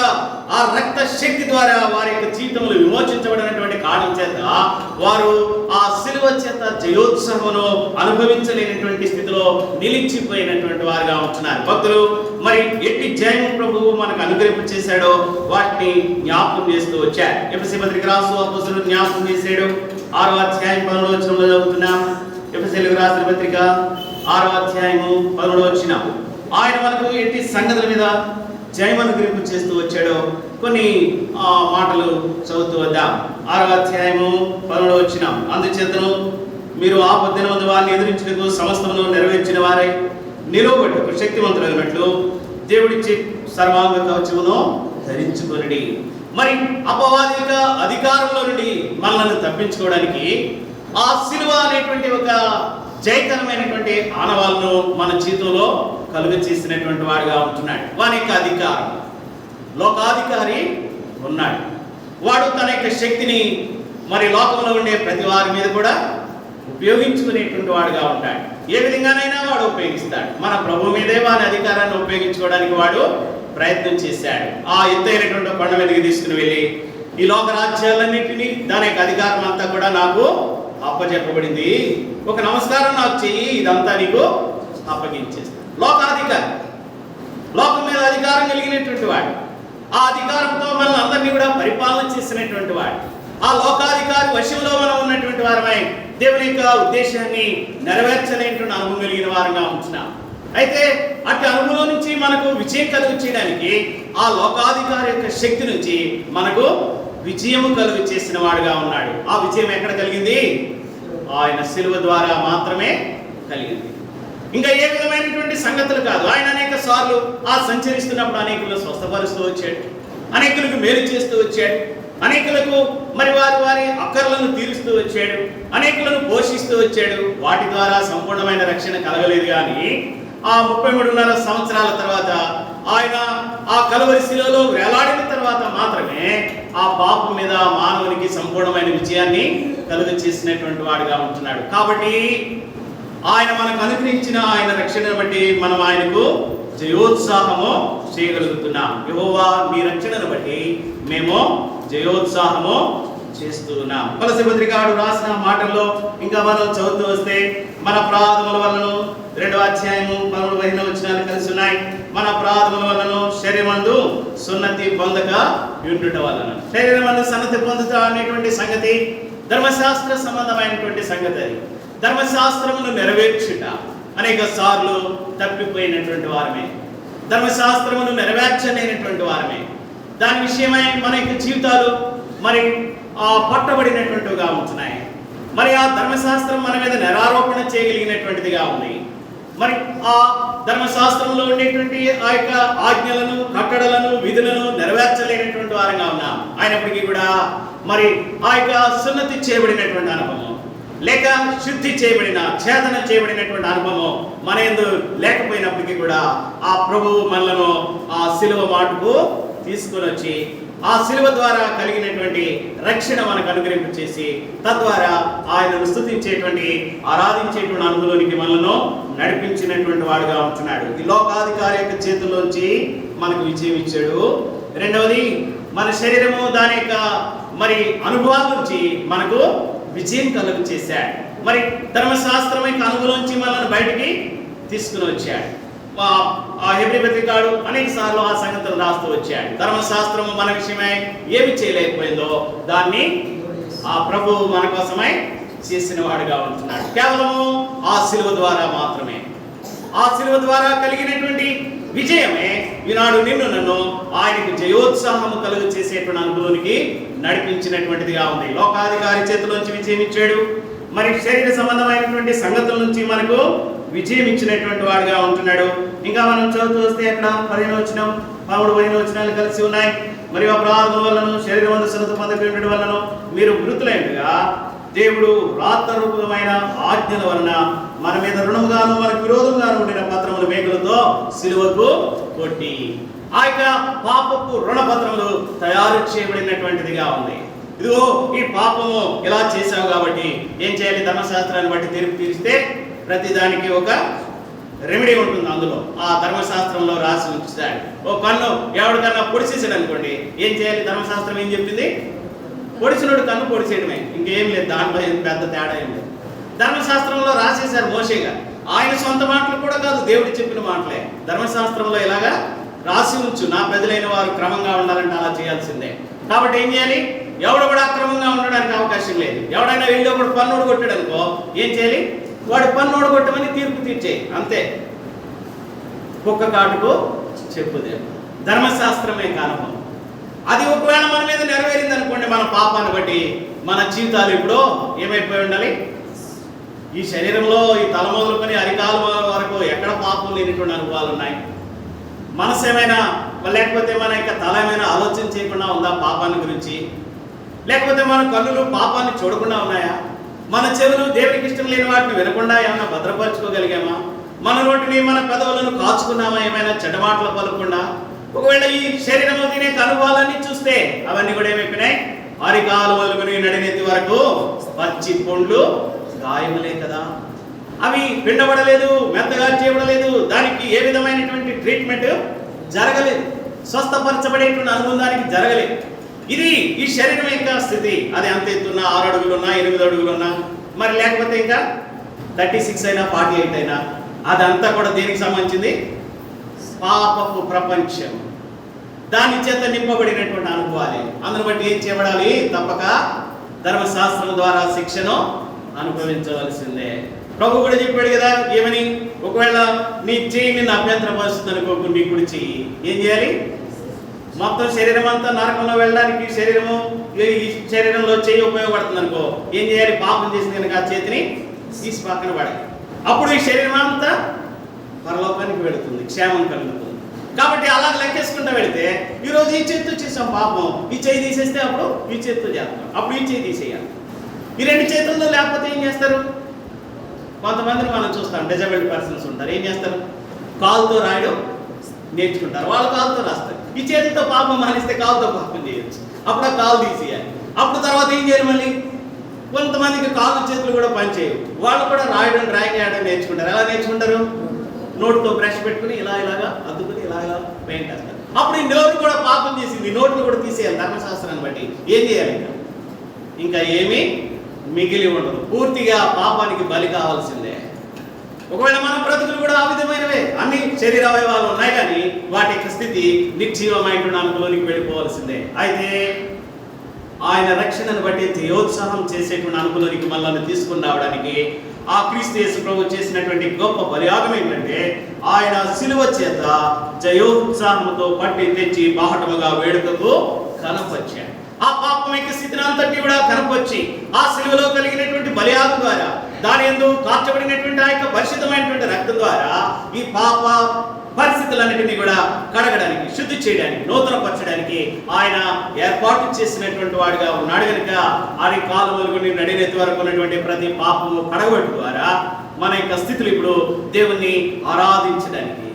ఆ రక్త శక్తి ద్వారా వారి యొక్క జీవితంలో విమోచించబడినటువంటి కారణం చేత వారు ఆ శిలువ చేత జయోత్సవమును అనుభవించలేనటువంటి స్థితిలో నిలిచిపోయినటువంటి వారుగా ఉంటున్నారు. భక్తులు మరి ఎట్టి జయము ప్రభువు మనకు అనుగ్రహింప చేశాడో వాటిని జ్ఞాపకం చేస్తూ వచ్చారు. ఎఫెసీ పత్రిక రాస్తూ అపోస్తలుడు జ్ఞాపకం చేశాడు. 6వ అధ్యాయం 11వ వచనంలో చదువుతున్నాం. ఎఫెసీయులకు రాసిన పత్రిక 6వ అధ్యాయము 11వ వచనం. ఆయన మనకు ఎట్టి సంగతుల మీద జయం అనుగ్రహింపు చేస్తూ వచ్చాడో కొన్ని మాటలు చదువుతూ వద్దాం. 6వ అధ్యాయము 11వ వచనం. అందుచేతను మీరు ఆపద్దినమందు వారిని ఎదురించుటకు సమస్తమును నెరవేర్చిన వారై నిలువబట్టుకు శక్తివంతులైనట్లు దేవుడిచ్చే సర్వాంగ కవచమును ధరించుకొనుడి. మరి అపవాది యొక్క అధికారంలో నుండి మనల్ని తప్పించుకోవడానికి ఆ శిలువ అనేటువంటి ఒక జయకరమైనటువంటి ఆనవాళ్ళను మన జీవితంలో కలుగ చేసినటువంటి వాడిగా ఉంటున్నాడు. వాని యొక్క అధికారం, లోకాధికారి ఉన్నాడు. వాడు తన యొక్క శక్తిని మరి లోకంలో ఉండే ప్రతి వారి మీద కూడా ఉపయోగించుకునేటువంటి వాడుగా ఉంటాడు. ఏ విధంగానైనా వాడు ఉపయోగిస్తాడు. మన ప్రభు మీదే వాని అధికారాన్ని ఉపయోగించుకోవడానికి వాడు ప్రయత్నం చేశాడు. ఆ ఎత్తైనటువంటి కొండ మీదకి తీసుకుని వెళ్ళి ఈ లోక రాజ్యాలన్నింటినీ దాని యొక్క అధికారం అంతా కూడా నాకు అప్పచెప్పబడింది, ఒక నమస్కారం నాకు చెయ్యి, ఇదంతా నీకు అప్పగించేస్తాను. లోకాధికారి, లోకం మీద అధికారం కలిగినటువంటి వాడు, ఆ అధికారంతో మనల్ని అందరినీ కూడా పరిపాలన చేసినటువంటి వాడు. ఆ లోకాధికారి వశంలో మనం ఉన్నటువంటి వారమై దేవుని యొక్క ఉద్దేశాన్ని నెరవేర్చలేనటువంటి అనుభవం కలిగిన వారంగా ఉంటున్నాం. అయితే అట్టి అనుభవం నుంచి మనకు విజయం కలుగు చేయడానికి ఆ లోకాధికారి యొక్క శక్తి నుంచి మనకు విజయము కలుగు చేసిన వాడుగా ఉన్నాడు. ఆ విజయం ఎక్కడ కలిగింది? ఆయన శిలువ ద్వారా మాత్రమే కలిగింది. ఇంకా ఏ విధమైనటువంటి సంగతులు కాదు. ఆయన అనేక సార్లు ఆ సంచరిస్తున్నప్పుడు అనేకులను స్వస్థపరుస్తూ వచ్చాడు, అనేకులకు మేలు చేస్తూ వచ్చాడు, అనేకులకు మరి వారి అక్కర్లను తీరుస్తూ వచ్చాడు, అనేకులను పోషిస్తూ వచ్చాడు. వాటి ద్వారా సంపూర్ణమైన రక్షణ కలగలేదు. కానీ ఆ 33.5 సంవత్సరాల తర్వాత ఆయన ఆ కలువరి శిలువలో వేలాడిన తర్వాత మాత్రమే ఆ పాపం మీద మానవునికి సంపూర్ణమైన విజయాన్ని కలుగ చేసినటువంటి వాడుగా ఉంటున్నాడు. కాబట్టి ఆయన మనకు అనుగ్రహించిన ఆయన రక్షణను బట్టి మనం ఆయనకు జయోత్సాహము చేయగలుగుతున్నాం. యెహోవా మీ రక్షణను బట్టి మేము జయోత్సాహము చేస్తూ ఉన్నాం. కొలస్సీ పత్రికడు రాసిన మాటల్లో ఇంకా మనం చదువుతూ వస్తే మన అపరాధముల వలన 2వ అధ్యాయము 13-15 వచనాలు కలిసి ఉన్నాయి. మన అపరాధముల వలన శరీరమందు సున్నతి పొందక ఉండుట వలన. శరీరమందు సున్నతి పొందుట అనేటువంటి సంగతి ధర్మశాస్త్ర సంబంధమైనటువంటి సంగతి. అది ధర్మశాస్త్రమును నెరవేర్చుట అనేక సార్లు తప్పిపోయినటువంటి వారమే, ధర్మశాస్త్రమును నెరవేర్చలేనటువంటి వారమే. దాని విషయమై మన యొక్క జీవితాలు మరి పట్టబడినటువంటివిగా ఉంటున్నాయి. మరి ఆ ధర్మశాస్త్రం మన మీద నిరారోపణ చేయగలిగినటువంటిదిగా ఉంది. మరి ఆ ధర్మశాస్త్రంలో ఉండేటువంటి ఆ యొక్క ఆజ్ఞలను, కట్టడలను, విధులను నెరవేర్చలేనటువంటి వారంగా ఉన్నాం. అయినప్పటికీ కూడా మరి ఆ యొక్క సున్నతి చేయబడినటువంటి అనుభవం, లేక శుద్ధి చేయబడిన, ఛేదన చేయబడినటువంటి అనుభవం మన యందు లేకపోయినప్పటికీ కూడా ఆ ప్రభువు మనలను ఆ శిలువ మాటకు తీసుకొని వచ్చి ఆ శిలువ ద్వారా కలిగినటువంటి రక్షణ మనకు అనుగ్రహింప చేసి తద్వారా ఆయనను స్తుతించేటువంటి, ఆరాధించేటువంటి అనుభవానికి మనలను నడిపించినటువంటి వాడుగా ఉంటున్నాడు. ఈ లోకాధికారి యొక్క చేతుల్లోంచి మనకు విజయం ఇచ్చాడు. రెండవది, మన శరీరము దాని యొక్క మరి అనుభవాల నుంచి మనకు విజయం కలుగు చేశాడు. మరి ధర్మశాస్త్రం యొక్క అనుభవం నుంచి మనల్ని బయటికి తీసుకుని వచ్చాడు. ఆ హెబ్రీ పత్రికడు అనేక సార్లు ఆ సంగతులు రాస్తూ వచ్చాడు. ధర్మశాస్త్రము మన విషయమై ఏమి చేయలేకపోయిందో దాన్ని ఆ ప్రభువు మన కోసమై చేసిన వాడుగా ఉంటున్నాడు. కేవలము ఆ శిలువ ద్వారా మాత్రమే. ఆ శిలువ ద్వారా కలిగినటువంటి విజయమే ఈనాడు నిన్ను నన్ను ఆయనకు జయోత్సాహము కలుగు చేసేటువంటి అనుభవానికి నడిపించినటువంటిదిగా ఉంది. లోకాధికారి చేతిలోంచి విజయం ఇచ్చాడు, మరి శరీర సంబంధమైనటువంటి సంగతుల నుంచి మనకు విజయం ఇచ్చినటువంటి వాడుగా ఉంటున్నాడు. ఇంకా మనం చదువుతూ వస్తే అక్కడ 15వ వచనం 13వ వచనాలు కలిసి ఉన్నాయి. మరియు అపరాధం వలన శరీరమందు పొందడం వలన మీరు మృతులైనగా దేవుడు రాతరూపమైన ఆజ్ఞల వలన మన మీద రుణముగాను మనకు విరోధంగాను ఉండిన పత్రములు మేకులతో సిలువకు కొట్టి ఆ యొక్క పాపపు రుణపత్రములు తయారు చేయబడినటువంటిదిగా ఉంది. ఇదిగో ఈ పాపము ఇలా చేశావు కాబట్టి ఏం చేయాలి? ధర్మశాస్త్రాన్ని బట్టి తీర్పు తీరిస్తే ప్రతి దానికి ఒక రెమెడీ ఉంటుంది. అందులో ఆ ధర్మశాస్త్రంలో రాసి ఉంచుతాడు. ఓ కన్ను ఎవరికన్నా పొడిచేసాడు అనుకోండి, ఏం చేయాలి? ధర్మశాస్త్రం ఏం చెప్పింది? పొడిచినోడు కన్ను పొడిచేయడమే, ఇంకేం లేదు. దాంట్లో పెద్ద తేడా ఏం లేదు. ధర్మశాస్త్రంలో రాసేశారు మోషేగా. ఆయన సొంత మాటలు కూడా కాదు, దేవుడు చెప్పిన మాటలే. ధర్మశాస్త్రంలో ఇలాగా రాసి ఉంచు, నా ప్రజలైన వారు క్రమంగా ఉండాలంటే అలా చేయాల్సిందే. కాబట్టి ఏం చేయాలి? ఎవడు కూడా అక్రమంగా ఉండడానికి అవకాశం లేదు. ఎవడైనా వెళ్ళి ఒకడు పన్నుడు కొట్టాడు అనుకో, ఏం చేయాలి? వాడు పన్నుడు కొట్టమని తీర్పు తీర్చేయి, అంతే. కుక్క కాటుకు చెప్పుదే. ధర్మశాస్త్రమే కారణం. అది ఒకవేళ మన మీద నెరవేరింది అనుకోండి, మన పాపాన్ని బట్టి మన జీవితాలు ఇప్పుడు ఏమైపోయి ఉండాలి? ఈ శరీరంలో ఈ తల మొదలుకొని అరికాల వరకు ఎక్కడ పాపం లేనిటువంటి అనుభవాలు ఉన్నాయి? మనసు ఏమైనా, లేకపోతే మన యొక్క తల ఏమైనా ఆలోచన చేయకుండా ఉందా పాపాన్ని గురించి? లేకపోతే మన కన్నులు పాపాన్ని చూడకుండా ఉన్నాయా? మన చెవులు దేవుడికి ఇష్టం లేని వాటిని వినకుండా ఏమైనా భద్రపరచుకోగలిగామా? మన నోటిని మన పెదవులను కాచుకున్నామా ఏమైనా చెడ్డమాటలు పలకుండా? ఒకవేళ ఈ శరీరము తినే అనుభవాలన్నీ చూస్తే అవన్నీ కూడా ఏమైపోయినాయి? అరికాలు మొదలుకొని నడినెత్తి వరకు పచ్చి పొండ్లు గాయములే కదా. అవి పిండబడలేదు, మెత్తగా చేయబడలేదు, దానికి ఏ విధమైనటువంటి ట్రీట్మెంట్ జరగలేదు, స్వస్థపరచబడేటువంటి అనుబంధానికి జరగలేదు. ఇది ఈ శరీరం యొక్క స్థితి. అది అంత ఎత్తున్నా 6 అడుగులున్నా 8 అడుగులున్నా, మరి లేకపోతే ఇంకా 36 అయినా 48 అయినా, అదంతా కూడా దేనికి సంబంధించింది? పాపపు ప్రపంచం. దాని చేత నింపబడినటువంటి అనుభవాలే. అందును బట్టి ఏం చేయబడాలి? తప్పక ధర్మశాస్త్రం ద్వారా శిక్షను అనుభవించవలసిందే. ప్రభు కూడా చెప్పాడు కదా, ఏమని? ఒకవేళ నీ చెయ్యి నిన్ను అభ్యంతరపరుస్తుంది అనుకో, నీ కుడి చెయ్యి ఏం చేయాలి? మొత్తం శరీరం అంతా నరకంలో వెళ్ళడానికి ఈ శరీరంలో చెయ్యి ఉపయోగపడుతుంది అనుకో, ఏం చేయాలి? పాపం చేసిన కనుక ఆ చేతిని తీసి పక్కన పడాలి. అప్పుడు ఈ శరీరం అంతా పరలోకానికి వెళుతుంది, క్షేమం కలుగుతుంది. కాబట్టి అలా లెక్కేసుకుంటూ వెళితే ఈరోజు ఈ చేతితో చేసాం పాపం, ఈ చేయి తీసేస్తే అప్పుడు ఈ చేతితో చేస్తాం, అప్పుడు ఈ చేయి తీసేయాలి. ఈ 2 చేతుల్లో లేకపోతే ఏం చేస్తారు? కొంతమందిని మనం చూస్తాం, డిజబుల్డ్ పర్సన్స్ ఉంటారు. ఏం చేస్తారు? కాలుతో రాయడం నేర్చుకుంటారు, వాళ్ళు కాలుతో రాస్తారు. ఈ చేతితో పాపం మానేస్తే కాలుతో పాపం చేయొచ్చు, అప్పుడు ఆ కాలు తీసేయాలి. అప్పుడు తర్వాత ఏం చేయాలి? మళ్ళీ కొంతమందికి కాళ్ళు చేతులు కూడా పనిచేయవు, వాళ్ళు కూడా డ్రాయింగ్ వేయడం నేర్చుకుంటారు. ఎలా నేర్చుకుంటారు? నోటుతో బ్రష్ పెట్టుకుని ఇలాగా అద్దుకుని ఇలాగా పెయింట్ వేస్తారు. అప్పుడు ఈ నోరు కూడా పాపం చేసింది, నోట్లు కూడా తీసేయాలి. ధర్మశాస్త్రాన్ని బట్టి ఏం చేయాలి? ఇంకా ఏమీ మిగిలి ఉండదు, పూర్తిగా పాపానికి బలి కావాల్సిందే. ఒకవేళ మన బ్రతుకులు కూడా ఆ విధమైనవే, అన్ని శరీర అవయవాలు ఉన్నాయి, కానీ వాటి యొక్క స్థితి నిర్జీవమైనటువంటి అనుభవానికి వెళ్ళిపోవాల్సిందే. అయితే ఆయన రక్షణను బట్టి జయోత్సాహం చేసేటువంటి అనుభవానికి మనల్ని తీసుకుని రావడానికి ఆ క్రీస్తు యేసు ప్రభు చేసినటువంటి గొప్ప బలియాగం ఏంటంటే, ఆయన సిలువ చేత జయోత్సాహంతో పట్టి తెచ్చి బాహటముగా వేడుకకు కనపరిచాడు. ఆ పాపం యొక్క స్థితిని అంతటి కూడా కనపరిచి ఆ సిలువలో కలిగినటువంటి బలియాగం ద్వారా, దాని యందు కార్చబడినటువంటి ఆ యొక్క పరిశుద్ధమైనటువంటి రక్తం ద్వారా ఈ పాప పరిస్థితులన్నిటినీ కూడా కడగడానికి, శుద్ధి చేయడానికి, నూతనపరచడానికి ఆయన ఏర్పాటు చేసినటువంటి వాడిగా ఉన్నాడు కనుక అది కాలు మొదలుకొని నడినెత్తి వరకు ఉన్నటువంటి ప్రతి పాపము కడగబెట్టు ద్వారా మన యొక్క స్థితులు ఇప్పుడు దేవుణ్ణి ఆరాధించడానికి,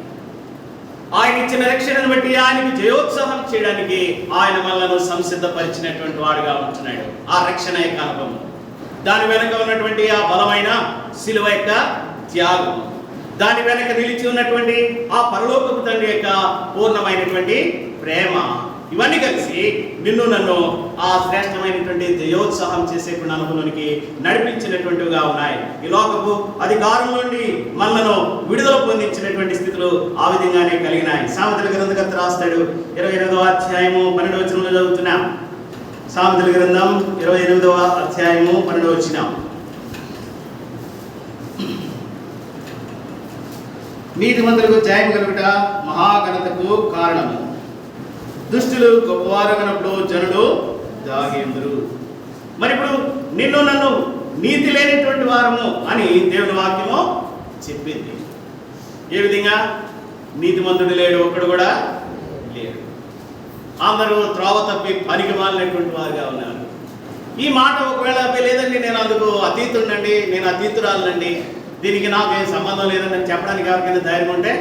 ఆయన ఇచ్చిన రక్షణను బట్టి ఆయనకు జయోత్సాహం చేయడానికి ఆయన మనలను సంసిద్ధపరిచినటువంటి వాడుగా ఉంటున్నాడు. ఆ రక్షణ యొక్క అనుభవం, దాని వెనక ఉన్నటువంటి ఆ బలమైన శిలువ యొక్క త్యాగం, దాని వెనక నిలిచి ఉన్నటువంటి ఆ పరలోకపు తండ్రి యొక్క పూర్ణమైనటువంటి ప్రేమ, ఇవన్నీ కలిసి నిన్ను నన్ను ఆ శ్రేష్టమైనటువంటి జయోత్సాహం చేసేటువంటి అనుభవానికి నడిపించినటువంటివిగా ఉన్నాయి. ఈ లోకపు అధికారం నుండి మనలను విడుదల పొందించినటువంటి స్థితులు ఆ విధంగానే కలిగినాయి. సామెతల గ్రంథకర్త రాస్తాడు, 28వ అధ్యాయము 12వ వచనంలో చదువుతున్నాం. సామెతల గ్రంథం 28వ అధ్యాయము 12వ వచనం. నీతిమంతులకు జయం కలుగుట మహాఘనతకు కారణము. దుష్టులు గొప్పవారు కనప్పుడు జనులు దాగేందురు. మరి ఇప్పుడు నిన్ను నన్ను నీతి లేనటువంటి వారము అని దేవుని వాక్యము చెప్పింది. ఏ విధంగా? నీతిమంతుడు లేడు, ఒక్కడు కూడా లేడు. అందరూ త్రోవ తప్పి పనికి మాలినటువంటి వారుగా ఉన్నారు. ఈ మాట ఒకవేళ లేదండి నేను అందుకు అతీతుడండి, నేను అతీతురాలనండి, దీనికి నాకేం సంబంధం లేదని చెప్పడానికి ఎవరికైనా ధైర్యం ఉంటే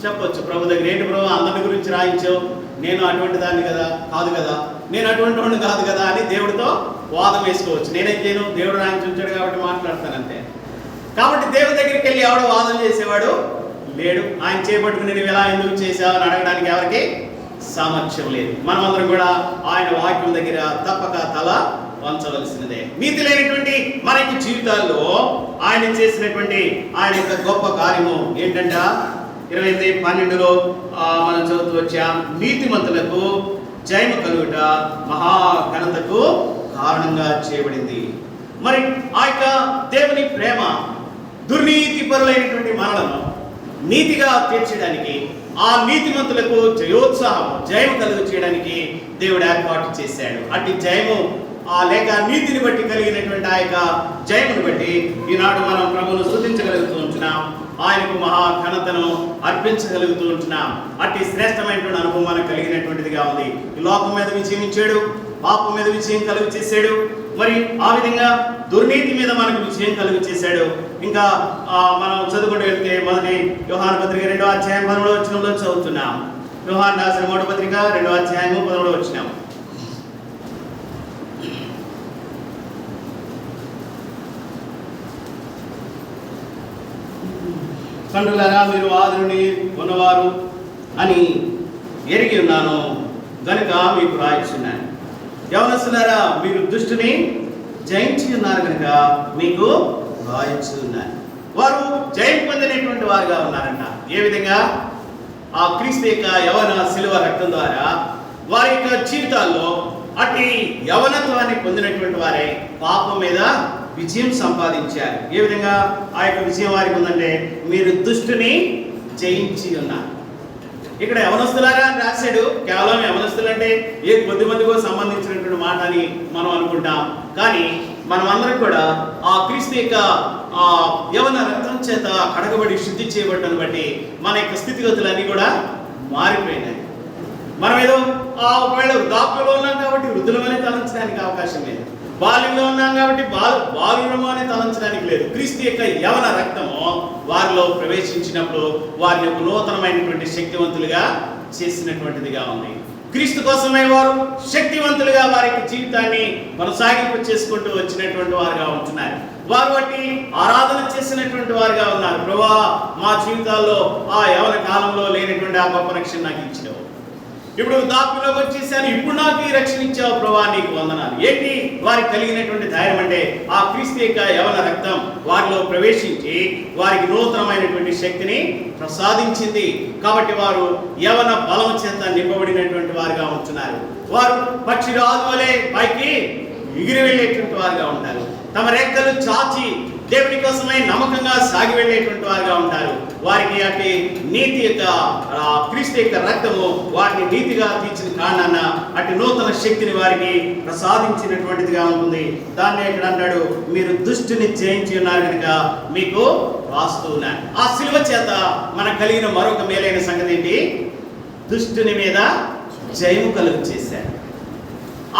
చెప్పొచ్చు ప్రభు దగ్గర. ఏంటి ప్రభు అందరి గురించి రాయించావు, నేను అటువంటి దాన్ని కదా కాదు కదా, నేను అటువంటి వాడిని కాదు కదా అని దేవుడితో వాదం వేసుకోవచ్చు. నేనేం చేయను, దేవుడు రాయించి ఉంచాడు కాబట్టి మాట్లాడతానంతే. కాబట్టి దేవుడి దగ్గరికి వెళ్ళి ఎవడో వాదం చేసేవాడు లేడు. ఆయన చేపట్టుకుని నువ్వు ఎలా ఎందుకు చేసావు అని అడగడానికి ఎవరికి సామర్థ్యం లేదు. మనమందరం కూడా ఆయన వాక్యం దగ్గర తప్పక తల వంచవలసినదే. నీతి లేనటువంటి మన యొక్క జీవితాల్లో ఆయన చేసినటువంటి ఆయన యొక్క గొప్ప కార్యము ఏంటంట? 28:12 మనం చదువుతూ వచ్చాం. నీతిమంతులకు జయము కలుగుట మహాఘనతకు కారణంగా చేయబడింది. మరి ఆ యొక్క దేవుని ప్రేమ దుర్నీతి పరులైనటువంటి మనలను నీతిగా తీర్చడానికి, ఆ నీతిమంతులకు జయోత్సాహము జయము కలుగు చేయడానికి దేవుడు ఏర్పాటు చేశాడు. అట్టి జయము లేక నీతిని బట్టి కలిగినటువంటి ఆ యొక్క జయమును బట్టి ఈనాడు మనం ప్రభువును స్తుతించగలుగుతూ ఉంటున్నాం, ఆయనకు మహా ఘనతను అర్పించగలుగుతూ ఉంటున్నాం. అట్టి శ్రేష్టమైనటువంటి అనుభవం మనకు కలిగినటువంటిదిగా ఉంది. ఈ లోకం మీద విజయం ఇచ్చాడు, పాపం మీద విజయం కలుగు చేశాడు, మరి ఆ విధంగా దుర్నీతి మీద మనకు విజయం కలుగు చేశాడు. ఇంకా మనం చదువుకుంటూ వెళ్తే మొదటి యోహాను పత్రిక 2వ అధ్యాయం 13వ వచనంలో చదువుతున్నాం. యోహాను రాసిన 3వ పత్రిక 2వ అధ్యాయం 13వ వచనం. తండ్రులారా మీరు ఆదరుని ఉన్నవారు అని ఎరిగి ఉన్నాను గనుక మీకు రాయిస్తున్నాను. యవనస్తులారా మీరు దుష్టుని జయించి ఉన్నారు కనుక మీకు రాయిస్తున్నాను. వారు జయం పొందినటువంటి వారుగా ఉన్నారంట. ఏ విధంగా? ఆ క్రీస్తు యొక్క యవన శిలువ రక్తం ద్వారా వారి యొక్క జీవితాల్లో అట్టి యవనత్వాన్ని పొందినటువంటి వారే పాపం మీద విజయం సంపాదించారు. ఏ విధంగా ఆ యొక్క విజయం వారికి ఉందంటే మీరు దుష్టుని జయించి ఉన్నారు. ఇక్కడ యవనస్తులారా అని రాశాడు. కేవలం యవనస్తులు అంటే ఏ కొద్ది మందికో సంబంధించినటువంటి మాట అని మనం అనుకుంటాం. కానీ మనం అందరం కూడా ఆ క్రీస్తు యొక్క యవన రక్తం చేత కడగబడి శుద్ధి చేయబడ్డాను బట్టి మన యొక్క స్థితిగతులన్నీ కూడా మారిపోయినాయి. మనం ఏదో ఒకవేళ వృద్ధాప్యంలో ఉన్నాం కాబట్టి వృద్ధులమనే తలంచడానికి అవకాశం లేదు, బాల్యంలో ఉన్నాం కాబట్టి బాలురము అని తలంచడానికి లేదు. క్రీస్తు యొక్క యవన రక్తము వారిలో ప్రవేశించినప్పుడు వారిని ఒక నూతనమైనటువంటి శక్తివంతులుగా చేసినటువంటిదిగా ఉంది. క్రీస్తు కోసమే వారు శక్తివంతులుగా వారి యొక్క జీవితాన్ని కొనసాగింపు చేసుకుంటూ వచ్చినటువంటి వారుగా ఉంటున్నారు. వారు బట్టి ఆరాధన చేసినటువంటి వారుగా ఉన్నారు. ప్రభువా మా జీవితాల్లో ఆ యవన కాలంలో లేనటువంటి ఆ గొప్ప రక్షణ నాకు ఇచ్చినావు, ఇప్పుడు వృద్ధాప్యంలోకి వచ్చేసాను, ఇప్పుడు నాకు ఈ రక్షణ ఇచ్చావు ప్రభువా నీకు వందనాలు. ఏంటి వారికి కలిగినటువంటి ధైర్యం అంటే ఆ క్రీస్తు యొక్క యవన రక్తం వారిలో ప్రవేశించి వారికి నూతనమైనటువంటి శక్తిని ప్రసాదించింది. కాబట్టి వారు యవన బలం చేత నింపబడినటువంటి వారుగా ఉంటున్నారు. వారు పక్షి రాజు వలె పైకి ఎగిరి వెళ్ళేటువంటి వారుగా ఉంటారు. తమ రెక్కలు చాచి దేవుని కోసమై నమ్మకంగా సాగి వెళ్ళేటువంటి వారుగా ఉంటారు. వారికి అట్టి నీతి యొక్క క్రీస్తు యొక్క రక్తము వారిని నీతిగా తీర్చిన కారణాన అట్టి నూతన శక్తిని వారికి ప్రసాదించినటువంటిదిగా ఉంటుంది. దాన్ని ఇక్కడ అంటాడు, మీరు దుష్టుని జయించి ఉన్నారు కనుక మీకు రాస్తూ ఉన్నాను. ఆ శిలువ చేత మనకు కలిగిన మరొక మేలైన సంగతి ఏంటి? దుష్టుని మీద జయము కలుగు చేశాడు.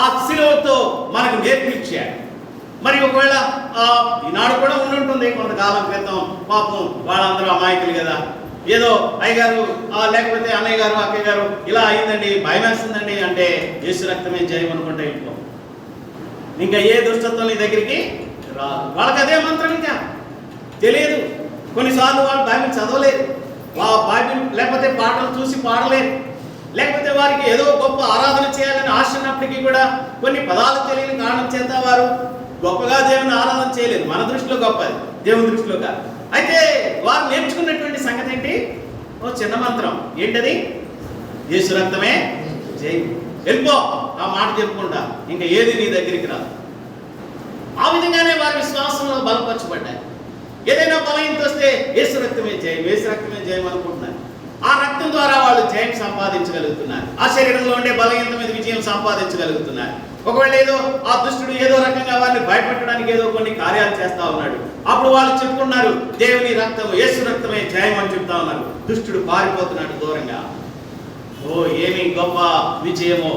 ఆ శిలువతో మనకు నేర్పించాడు. మరి ఒకవేళ ఈనాడు కూడా ఉండుంటుంది, కొంతకాలం క్రితం పాపం వాళ్ళందరూ అమాయకులు కదా, ఏదో అయ్యగారు లేకపోతే అన్నయ్య గారు అక్కయ్య గారు ఇలా అయిందండి భయం వేస్తుందండి అంటే యేసు రక్తమే జయం అనుకుంటే వెళ్ళిపో, ఇంకా ఏ దుష్టత్వం నీ దగ్గరికి రాదు. వాళ్ళకి అదే మంత్రం ఇంకా తెలియదు. కొన్నిసార్లు వాళ్ళు బైబిల్ చదవలేరు, బైబిల్ లేకపోతే పాటలు చూసి పాడలేరు, లేకపోతే వారికి ఏదో గొప్ప ఆరాధన చేయాలని ఆశ ఉన్నప్పటికీ కూడా కొన్ని పదాలు తెలియని కారణం చేత వారు గొప్పగా దేవుని ఆరాధన చేయలేదు. మన దృష్టిలో గొప్పది, దేవుని దృష్టిలో కాదు. అయితే వారు నేర్చుకున్నటువంటి సంగతి ఏంటి? ఓ చిన్న మంత్రం ఏంటది? యేసు రక్తమే జై, వెళ్ళిపో, ఆ మాట చెప్పుకుంటా, ఇంకా ఏది నీ దగ్గరికి రాదు. ఆ విధంగానే వారి విశ్వాసంలో బలపరచబడ్డాయి. ఏదైనా బలహీనత వస్తే యేసు రక్తమే జయం, యేసు రక్తమే జయం అనుకుంటున్నారు. ఆ రక్తం ద్వారా వాళ్ళు జయం సంపాదించగలుగుతున్నారు. ఆ శరీరంలో ఉండే బలహీనత మీద విజయం సంపాదించగలుగుతున్నారు. ఒకవేళ ఏదో ఆ దుష్టుడు ఏదో రకంగా వారిని భయపెట్టడానికి ఏదో కొన్ని కార్యాలు చేస్తా ఉన్నాడు, అప్పుడు వాళ్ళు చెప్పుకున్నారు దేవుని రక్తం, యేసు రక్తమే జయం అని చెప్తా ఉన్నారు. దుష్టుడు పారిపోతున్నాడు దూరంగా. ఓ ఏమి గొప్ప విజయమో!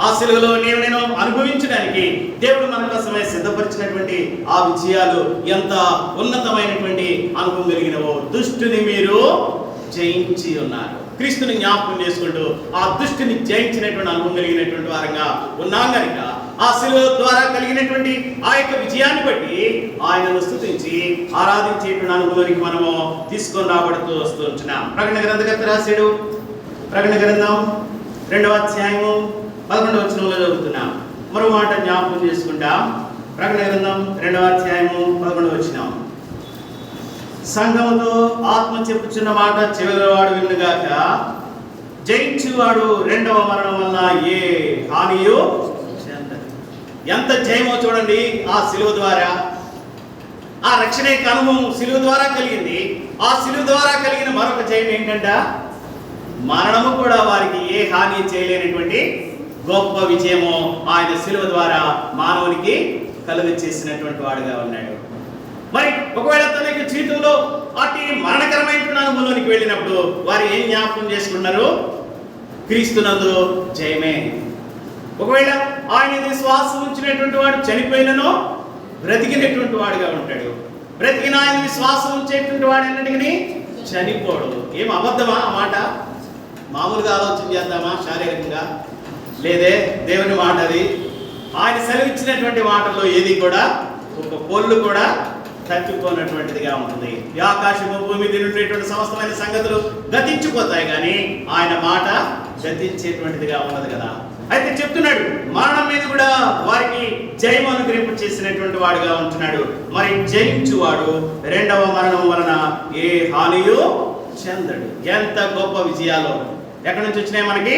ఆ సిలువలో నేను అనుభవించడానికి దేవుడు మన కోసమే సిద్ధపరిచినటువంటి ఆ విజయాలు ఎంత ఉన్నతమైనటువంటి అనుభవం కలిగినవో. దుష్టుని మీరు జయించి ఉన్నారు. క్రీస్తుని జ్ఞాపకం చేసుకుంటూ ఆ దుష్టుని జయించినటువంటి అనుభవం కలిగినటువంటి వారంగా ఉన్నాం కనుక ఆ సిలువ ద్వారా కలిగినటువంటి ఆ యొక్క విజయాన్ని బట్టి ఆయనను స్తుతించి ఆరాధించేటువంటి అనుభవానికి మనము తీసుకొని రాబడుతూ వస్తూ ఉంటున్నాం. ప్రకటన గ్రంథకర్త రాశాడు, ప్రకటన గ్రంథం 2వ అధ్యాయము 11వ వచనంలో చదువుతున్నాం. మరో మాట జ్ఞాపకం చేసుకుంటాం. ప్రకటన గ్రంథం 2వ అధ్యాయము 11వ వచనం. సంఘముతో ఆత్మ చెప్పుచున్న మాట చెవివాడు వినుగాక, జయించువాడు రెండవ మరణం వల్ల ఏ హానియో చెందడు. ఎంత జయమో చూడండి! ఆ సిలువ ద్వారా ఆ రక్షణ యొక్క అనుభవం సిలువ ద్వారా కలిగింది. ఆ సిలువ ద్వారా కలిగిన మరొక జయం ఏంటంట? మరణము కూడా వారికి ఏ హాని చేయలేనటువంటి గొప్ప విజయము ఆయన సిలువ ద్వారా మానవునికి కలుగ చేసినటువంటి వాడుగా ఉన్నాడు. మరి ఒకవేళ తన యొక్క జీవితంలో అతి మరణకరమైనటువంటి అనుభవంలోనికి వెళ్ళినప్పుడు వారు ఏం జ్ఞాపకం చేసుకున్నారు? క్రీస్తునందు జయమే. ఒకవేళ ఆయన విశ్వాసం ఉంచినటువంటి వాడు చనిపోయినను బ్రతికినటువంటి వాడుగా ఉంటాడు. బ్రతికిన ఆయన విశ్వాసం ఉంచేటువంటి వాడు అన్నిటికీ చనిపోడు. ఏం అబద్ధమా ఆ మాట? మామూలుగా ఆలోచన చేద్దామా శారీరకంగా? లేదే, దేవుని మాట అది. ఆయన సెలవిచ్చినటువంటి మాటల్లో ఏది కూడా ఒక పొల్లు కూడా తప్పిపోయినటువంటిదిగా ఉంటుంది. ఈ ఆకాశము భూమి మీద ఉండేటువంటి సమస్తమైన సంగతులు గతించిపోతాయి, కానీ ఆయన మాట గతించేటువంటిదిగా ఉన్నది కదా. అయితే చెప్తున్నాడు, మరణం మీద కూడా వారికి జయం అనుగ్రహింప చేసినటువంటి వాడుగా ఉంటున్నాడు. మరి జయించువాడు రెండవ మరణం వలన ఏ హానియో చెందడు. ఎంత గొప్ప విజయాలు! ఎక్కడి నుంచి వచ్చినాయి మనకి?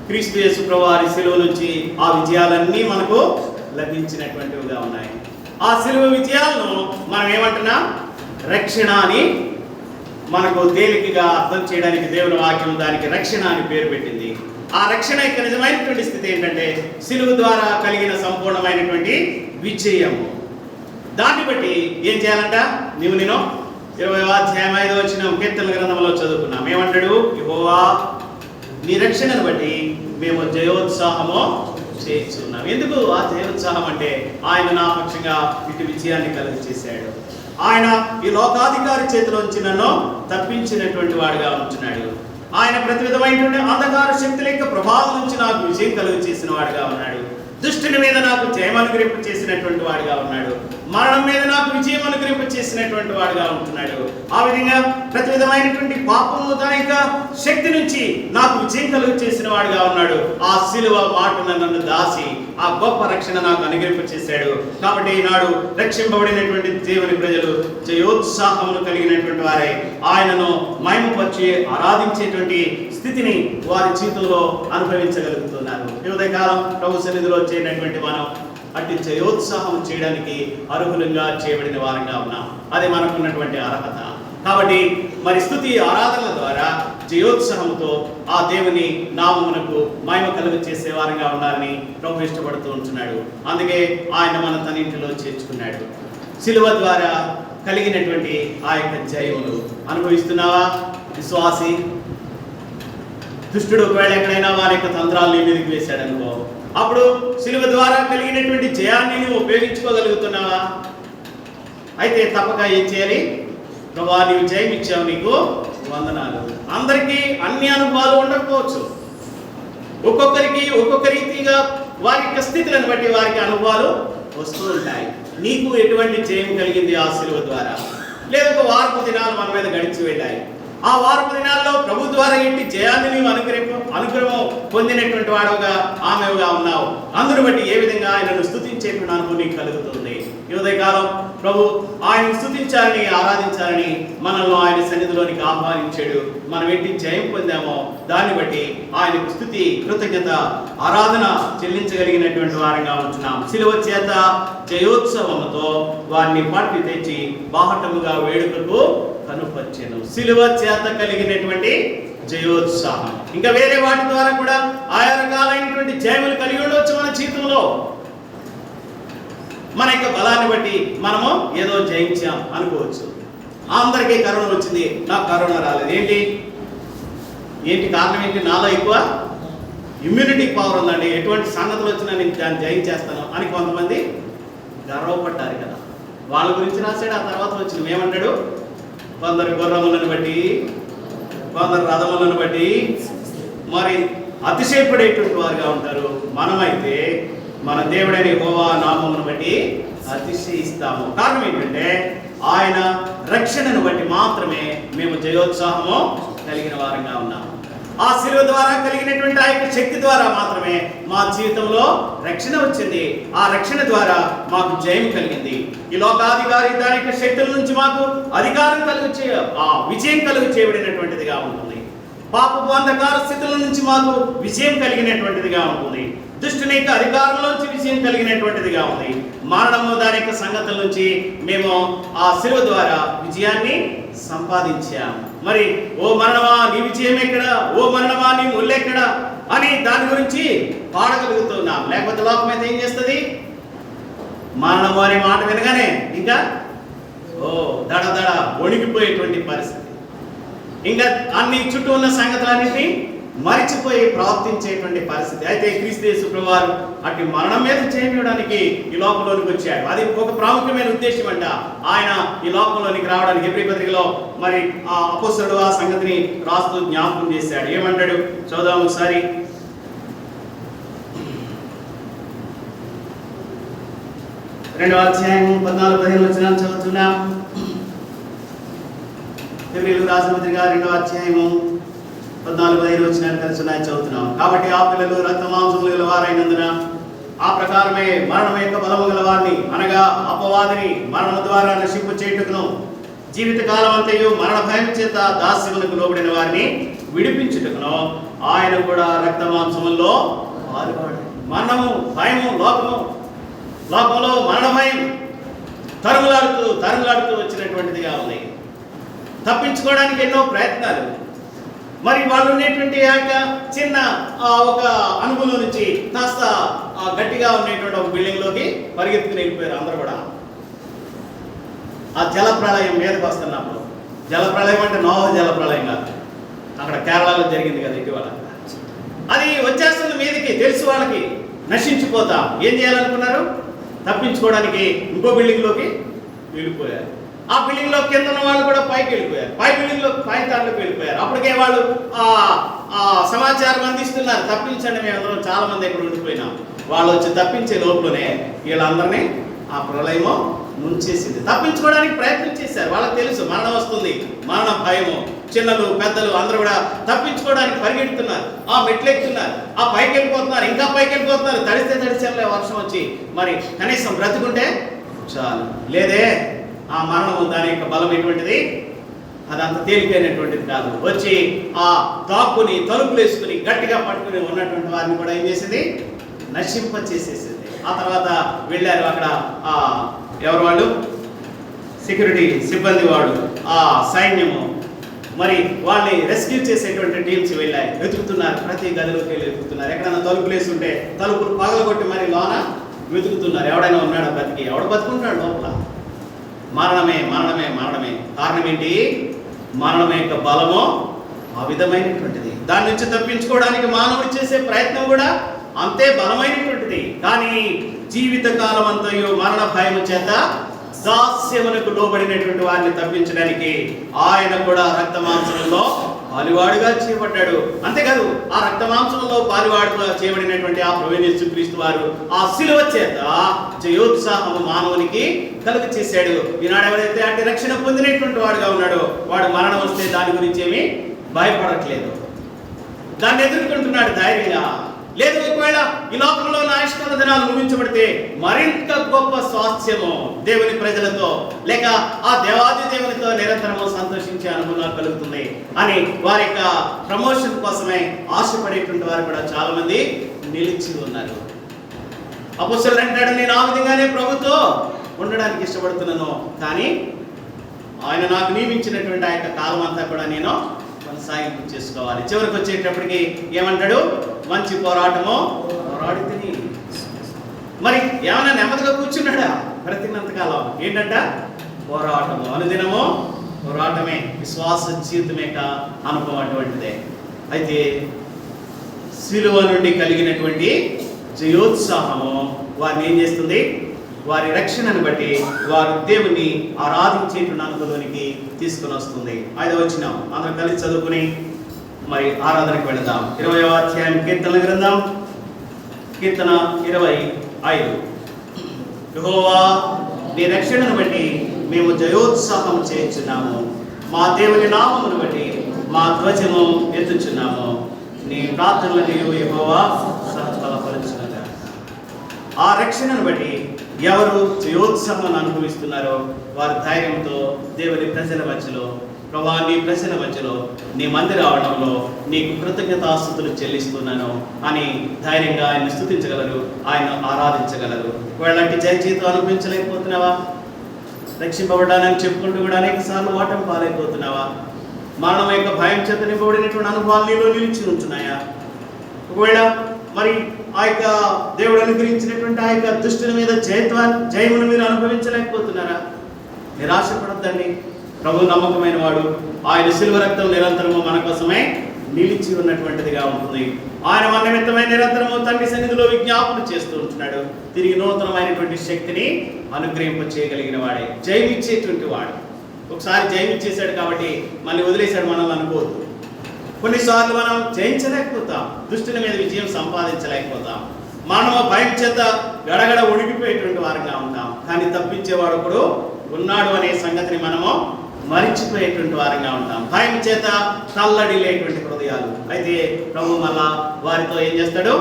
క్రీస్తు యేసు ప్రభువు వారి సిలువ నుంచి ఆ విజయాలన్నీ మనకు లభించినటువంటివిగా ఉన్నాయి. ఆ సిలువ విజయాలను మనం ఏమంటున్నాం? రక్షణ అని మనకు తేలికగా అర్థం చేయడానికి దేవుని వాక్యం దానికి రక్షణ అని పేరు పెట్టింది. ఆ రక్షణ యొక్క నిజమైనటువంటి స్థితి ఏంటంటే సిలువ ద్వారా కలిగిన సంపూర్ణమైనటువంటి విజయము. దాన్ని బట్టి ఏం చేయాలంట? నేను 20వ అధ్యాయం 5వ వచనం కీర్తనల గ్రంథంలో చదువుకున్నాం. ఏమంటాడు? యెహోవా నీ రక్షణను బట్టి మేము జయోత్సాహము చేస్తున్నాం. ఎందుకు ఆ జయోత్సాహం అంటే ఆయన నా పక్షంగా ఇటు విజయాన్ని కలుగ చేశాడు. ఆయన ఈ లోకాధికారి చేతిలోంచి నన్ను తప్పించినటువంటి వాడుగా ఉంటున్నాడు. ఆయన ప్రతి విధమైనటువంటి అంధకార శక్తుల యొక్క ప్రభావం నుంచి నాకు విజయం కలుగ చేసిన వాడుగా ఉన్నాడు. దుష్టుని మీద నాకు జయం అనుగ్రహింప చేసినటువంటి వాడుగా ఉన్నాడు. మరణం మీద నాకు విజయం అనుగ్రహింప చేసినటువంటి వాడుగా ఉంటున్నాడు. ఆ విధంగా ప్రతి విధమైనటువంటి పాపము దాని యొక్క శక్తి నుంచి నాకు విజయం కలుగ చేసిన వాడుగా ఉన్నాడు. ఆ సిలువ మాటను నన్ను దాసి ఆ గొప్ప రక్షణ నాకు అనుగ్రహింప చేశాడు. కాబట్టి ఈనాడు రక్షింపబడినటువంటి దేవుని ప్రజలు జయోత్సాహమును కలిగినటువంటి వారై ఆయనను మహిమపరిచి ఆరాధించేటువంటి స్థితిని వారి జీవితంలో అనుభవించగలుగుతున్నారు. ఈ ఉదయకాలం ప్రభు సన్నిధిలో చేరినటువంటి మనం అట్టి జయోత్సాహం చేయడానికి అర్హులంగా చేయబడిన వారంగా ఉన్నాం. అది మనకున్నటువంటి అర్హత. కాబట్టి మరి స్తుతి ఆరాధనల ద్వారా జయోత్సాహంతో ఆ దేవుని నామమునకు మహిమ కలుగ చేసే వారంగా ఉండాలని ప్రభు ఇష్టపడుతూ ఉంటున్నాడు. అందుకే ఆయన మన తన ఇంటిలో చేర్చుకున్నాడు. సిలువ ద్వారా కలిగినటువంటి ఆ యొక్క జయములు అనుభవిస్తున్నావా విశ్వాసి? దుష్టుడు ఒకవేళ ఎక్కడైనా వారి యొక్క తంత్రాలు నీ మీదకి వేశాడనుకో, అప్పుడు సిలువ ద్వారా కలిగినటువంటి జయాన్ని నువ్వు ఉపయోగించుకోగలుగుతున్నావా? అయితే తప్పక ఏం చేయాలి? ప్రభువా నీవు జయం ఇచ్చావు, నీకు వందనాలు. అందరికీ అన్ని అనుభవాలు ఉండకపోవచ్చు. ఒక్కొక్కరికి ఒక్కొక్క రీతిగా వారి యొక్క స్థితులను బట్టి వారికి అనుభవాలు వస్తూ ఉంటాయి. నీకు ఎటువంటి జయం కలిగింది ఆ సిలువ ద్వారా? లేదా ఒక వారపు దినాలు మన మీద గడిచి వెళ్ళాయి. ఆ వారపు దినాల్లో ప్రభు ద్వారా ఇంటి జయాన్ని నీవు అనుగ్రహం పొందినటువంటి వాడుగా ఆమెగా ఉన్నావు. అందును బట్టి ఏ విధంగా ఆయనను స్తుతించేటువంటి అనుభవం నీకు కలుగుతుంది. ఈ ఉదయకాలం ప్రభు ఆయన స్తుతించాలని ఆరాధించాలని మనల్ని ఆయన సన్నిధిలోనికి ఆహ్వానించాడు. మనం ఏంటి జయం పొందామో దాన్ని బట్టి ఆయనకు స్తుతి, కృతజ్ఞత, ఆరాధన చెల్లించగలిగినటువంటి వారంగా ఉంటున్నాం. శిలువ చేత జయోత్సవముతో వారిని పట్టి తెచ్చి బాహటముగా వేడుకకు కనుపర్చెను. శిలువ చేత కలిగినటువంటి జయోత్సాహం. ఇంకా వేరే వాటి ద్వారా కూడా ఆయా రకాలైనటువంటి జయములు కలిగి ఉండవచ్చు మన జీవితంలో. మన యొక్క బలాన్ని బట్టి మనము ఏదో జయించాం అనుకోవచ్చు. అందరికీ కరోనా వచ్చింది, నాకు కరోనా రాలేదు. ఏంటి కారణం ఏంటి? నాలో ఎక్కువ ఇమ్యూనిటీ పవర్ ఉందండి, ఎటువంటి సంగతులు వచ్చినా నేను దాన్ని జయించేస్తాను అని కొంతమంది గర్వపడ్డారు కదా. వాళ్ళ గురించి రాశాడు. ఆ తర్వాత వచ్చింది ఏమంటాడు? కొందరు గుర్రములను బట్టి, కొందరు రథములను బట్టి మరి అతిశయపడేటువంటి వారుగా ఉంటారు. మనమైతే మన దేవుడైన యెహోవా నామమును బట్టి అతిశయిస్తాము. కారణం ఏంటంటే ఆయన రక్షణను బట్టి మాత్రమే మేము జయోత్సాహము కలిగిన వారంగా ఉన్నాము. ఆ శిలువ ద్వారా కలిగినటువంటి ఆ యొక్క శక్తి ద్వారా మాత్రమే మా జీవితంలో రక్షణ వచ్చింది. ఆ రక్షణ ద్వారా మాకు జయం కలిగింది. ఈ లోకాధికారి దాని యొక్క శక్తుల నుంచి మాకు అధికారం విజయం కలుగు చేయబడినటువంటిదిగా ఉంటుంది. పాపపు అంధకార స్థితుల నుంచి మాకు విజయం కలిగినటువంటిదిగా ఉంటుంది. దుష్టుని యొక్క అధికారంలోంచి విజయం కలిగినటువంటిదిగా ఉంది. మరణము దాని యొక్క సంగతుల నుంచి మేము ఆ శిలువ ద్వారా విజయాన్ని సంపాదించాం. మరి ఓ మరణమా నీ విజయం ఎక్కడ, ఓ మరణమా నీ ముల్లెక్కడ అని దాని గురించి పాడగలుగుతున్నాం. లేకపోతే లోకం అయితే ఏం చేస్తుంది? మరణము అనే మాట వినగానే ఇంకా దడ దడ వణికిపోయేటువంటి పరిస్థితి. ఇంకా అన్ని చుట్టూ ఉన్న సంగతులన్నింటినీ మరిచిపోయి ప్రవర్తించేటువంటి పరిస్థితి. అయితే క్రీస్తు యేసు ప్రభువారు అటు మరణం మీద చేయడానికి ఈ లోకంలోనికి వచ్చాడు. అది ఒక ప్రాముఖ్యమైన ఉద్దేశం అంట. ఆయన ఈ లోకంలోనికి రావడానికి హెబ్రీ పత్రికలో మరి ఆ అపోస్తలుడు ఆ సంగతిని రాస్తూ జ్ఞాపకం చేశాడు. ఏమంటాడు చూద్దాం ఒకసారి. రెండవ అధ్యాయం 14-15 వచనాలు చదువుతున్నాం. హెబ్రీయులకు రాసిన పత్రిక 2వ అధ్యాయము 14-15 వచనాలు కలిసి ఉన్నాయి, చదువుతున్నాం. కాబట్టి ఆ పిల్లలు రక్త మాంసములు గల వారైనందున ఆ ప్రకారమే మరణం యొక్క బలము గల వారిని అనగా అపవాదిని మరణం ద్వారా నశింపు చేయుటకును జీవితకాలం అంతయు మరణ భయం చేత దాస్యమునకు లోబడిన వారిని విడిపించుటకును ఆయన కూడా రక్త మాంసముల్లో పాలుపడు. మరణము, భయము, లోకంలో మరణ భయం తరుములాడుతూ వచ్చినటువంటిదిగా ఉంది. తప్పించుకోవడానికి ఎన్నో ప్రయత్నాలు. మరి వాళ్ళు ఉండేటువంటి చిన్న ఒక అనుభవం నుంచి కాస్త గట్టిగా ఉండేటువంటి ఒక బిల్డింగ్లోకి పరిగెత్తుకుని వెళ్ళిపోయారు అందరూ కూడా. ఆ జల ప్రళయం మీదకి వస్తున్నప్పుడు, జల ప్రళయం అంటే నోవహు జల ప్రళయం కాదు, అక్కడ కేరళలో జరిగింది కదా ఇటీవల. అది వచ్చేస్తుంది మీదకి, తెలుసు వాళ్ళకి నశించిపోతాం. ఏం చేయాలనుకున్నారు? తప్పించుకోవడానికి ఇంకో బిల్డింగ్లోకి వెళ్ళిపోయారు. ఆ బిల్డింగ్లో కింద ఉన్న వాళ్ళు కూడా పైకి వెళ్ళిపోయారు, పై తాళ్ళకి వెళ్ళిపోయారు. అప్పటికే వాళ్ళు సమాచారం అందిస్తున్నారు, తప్పించండి, మేము అందరం చాలా మంది ఇక్కడ ఉండిపోయినాం. వాళ్ళు వచ్చి తప్పించే లోపలనే వీళ్ళందరినీ ఆ ప్రళయము ముంచేసింది. తప్పించుకోవడానికి ప్రయత్నం చేశారు. వాళ్ళకి తెలుసు మరణం వస్తుంది, మరణ భయము. చిన్నలు పెద్దలు అందరూ కూడా తప్పించుకోవడానికి పరిగెడుతున్నారు, ఆ మెట్లు ఎక్కుతున్నారు, ఆ పైకి వెళ్ళిపోతున్నారు, ఇంకా పైకి వెళ్ళిపోతున్నారు. తడిస్తే వర్షం వచ్చి మరి కనీసం బ్రతుకుంటే చాలు. లేదే ఆ మరణము దాని యొక్క బలం ఎటువంటిది, అదంత తేలికైనటువంటిది కాదు. వచ్చి ఆ దాక్కుని తలుపులు వేసుకుని గట్టిగా పట్టుకుని ఉన్నటువంటి వారిని కూడా ఏం చేసింది? నశింప చేసేసింది. ఆ తర్వాత వెళ్ళారు అక్కడ ఎవరు వాళ్ళు? సెక్యూరిటీ సిబ్బంది వాళ్ళు, ఆ సైన్యము మరి వాళ్ళని రెస్క్యూ చేసేటువంటి టీమ్స్ వెళ్ళాయి. వెతుకుతున్నారు, ప్రతి గదిలోకి వెళ్ళి వెతుకుతున్నారు. ఎక్కడైనా తలుపులు వేసి ఉంటే తలుపులు పగలగొట్టి మరి లోన వెతుకుతున్నారు. ఎవడైనా ఉన్నాడా బతికి? ఎవడు బతుకుంటాడు లోపల? మరణమే. కారణం ఏంటి? మరణం యొక్క బలము ఆ విధమైనటువంటిది. దాని నుంచి తప్పించుకోవడానికి మానవుడు చేసే ప్రయత్నం కూడా అంతే బలమైనటువంటిది. కానీ జీవితకాలం అంతయు మరణ భయము చేత దాస్యమునకు లోబడినటువంటి వారిని తప్పించడానికి ఆయన కూడా రక్త మాంసంలో పాలువాడుగా చేయబడ్డాడు. అంతేకాదు, ఆ రక్త మాంసంలో పాలువాడుగా చేయబడినటువంటి ఆ ప్రభువైన యేసుక్రీస్తు వారు ఆ శిలువ చేత జయోత్సాహము మానవునికి కలుగ చేశాడు. ఈనాడు ఎవరైతే అంటే రక్షణ పొందినటువంటి వాడుగా ఉన్నాడో వాడు మరణం వస్తే దాని గురించి ఏమీ భయపడట్లేదు, దాన్ని ఎదుర్కొంటున్నాడు ధైర్యంగా. లేదు ఒకవేళ ఈ లోకంలో నా ఇష్టాల దినాలు ముగించబడితే మరింత గొప్ప స్వాస్థ్యము దేవుని ప్రజలతో లేక ఆ దేవాది దేవునితో నిరంతరము సంతోషించే అనుభవం కలుగుతుంది అని వారి యొక్క ప్రమోషన్ కోసమే ఆశపడేటువంటి వారు కూడా చాలా మంది నిలిచి ఉన్నారు. అపొస్తలుడు అంటాడు, నేను ఆ విధంగానే ప్రభుతో ఉండడానికి ఇష్టపడుతున్నాను, కానీ ఆయన నాకు నియమించినటువంటి ఆ యొక్క కాలం అంతా కూడా నేను కొనసాగింపు చేసుకోవాలి. చివరికి వచ్చేటప్పటికి ఏమంటాడు, మంచి పోరాటము పోరాడి తిని. మరి ఏమైనా నెమ్మదిగా కూర్చున్నాడా? బ్రతికినంతకాలం ఏంటంట పోరాటము, అనుదినము పోరాటమే, విశ్వాస జీవితమే అనుభవం అటువంటిదే. అయితే సిలువ నుండి కలిగినటువంటి జయోత్సాహము వారిని ఏం చేస్తుంది? వారి రక్షణను బట్టి వారు దేవుని ఆరాధించేటువంటి అనుభవానికి తీసుకుని వస్తుంది. 5వ వచనం అందరం కలిసి చదువుకుని మరి ఆరాధనకు వెళదాం. 20వ అధ్యాయం కీర్తనల గ్రంథం, కీర్తన 25. యెహోవా నీ రక్షణను బట్టి మేము జయోత్సాహం చేయించున్నాము, మా దేవుని నామమును బట్టి మా ధ్వజము ఎత్తుచున్నాము, నీ ప్రార్థనలను యెహోవా సఫలపరచునుగాక. ఆ రక్షణను బట్టి ఎవరు జయోత్సాహాన్ని అనుభవిస్తున్నారో వారి ధైర్యంతో దేవుని ప్రజల మధ్యలో, ప్రభా నీ ప్రజల మధ్యలో నీ మందిర ఆవరణంలో నీకు కృతజ్ఞతాస్తుతులు చెల్లిస్తున్నాను అని ధైర్యంగా ఆయన స్తుతించగలరు, ఆయన ఆరాధించగలరు. వాళ్ళంటి జయ జీవితం అనుభవించలేకపోతున్నావా? రక్షింపబడ్డానని చెప్పుకుంటూ కూడా అనేక సార్లు ఓటమి పాలైపోతున్నావా? మరణం యొక్క భయం చేత నింపబడినటువంటి అనుభవాలు నీలో నిలిచి ఉంటున్నాయా? ఒకవేళ మరి ఆ యొక్క దేవుడు అనుగ్రహించినటువంటి ఆ యొక్క దుష్టుల మీద జయమును మీరు అనుభవించలేకపోతున్నారా? నిరాశపడద్దండి. ప్రభు నమ్మకమైన వాడు, ఆయన శిలువ రక్తం నిరంతరము మన కోసమే నిలిచి ఉన్నటువంటిదిగా ఉంటుంది. ఆయన మన నిమిత్తమై నిరంతరము తండ్రి సన్నిధిలో విజ్ఞాపన చేస్తూ ఉంటున్నాడు. తిరిగి నూతనమైనటువంటి శక్తిని అనుగ్రహింప చేయగలిగిన వాడే, జయమిచ్చేటువంటి వాడు. ఒకసారి జయమిచ్చేశాడు కాబట్టి మళ్ళీ వదిలేశాడు మనల్ని అనుకోవద్దు. కొన్నిసార్లు మనం జయించలేకపోతాం, దుష్టుని మీద విజయం సంపాదించలేకపోతాం, మనము భయం చేత గడగడ ఉడికిపోయేటువంటి వారంగా ఉంటాం. కానీ తప్పించేవాడు ఒకడు ఉన్నాడు అనే సంగతిని మనము మరిచిపోయేటువంటి వారంగా ఉంటాం, భయం చేత తల్లడిల్లేటువంటి హృదయాలు. అయితే ప్రభు మళ్ళా వారితో ఏం చేస్తాడు?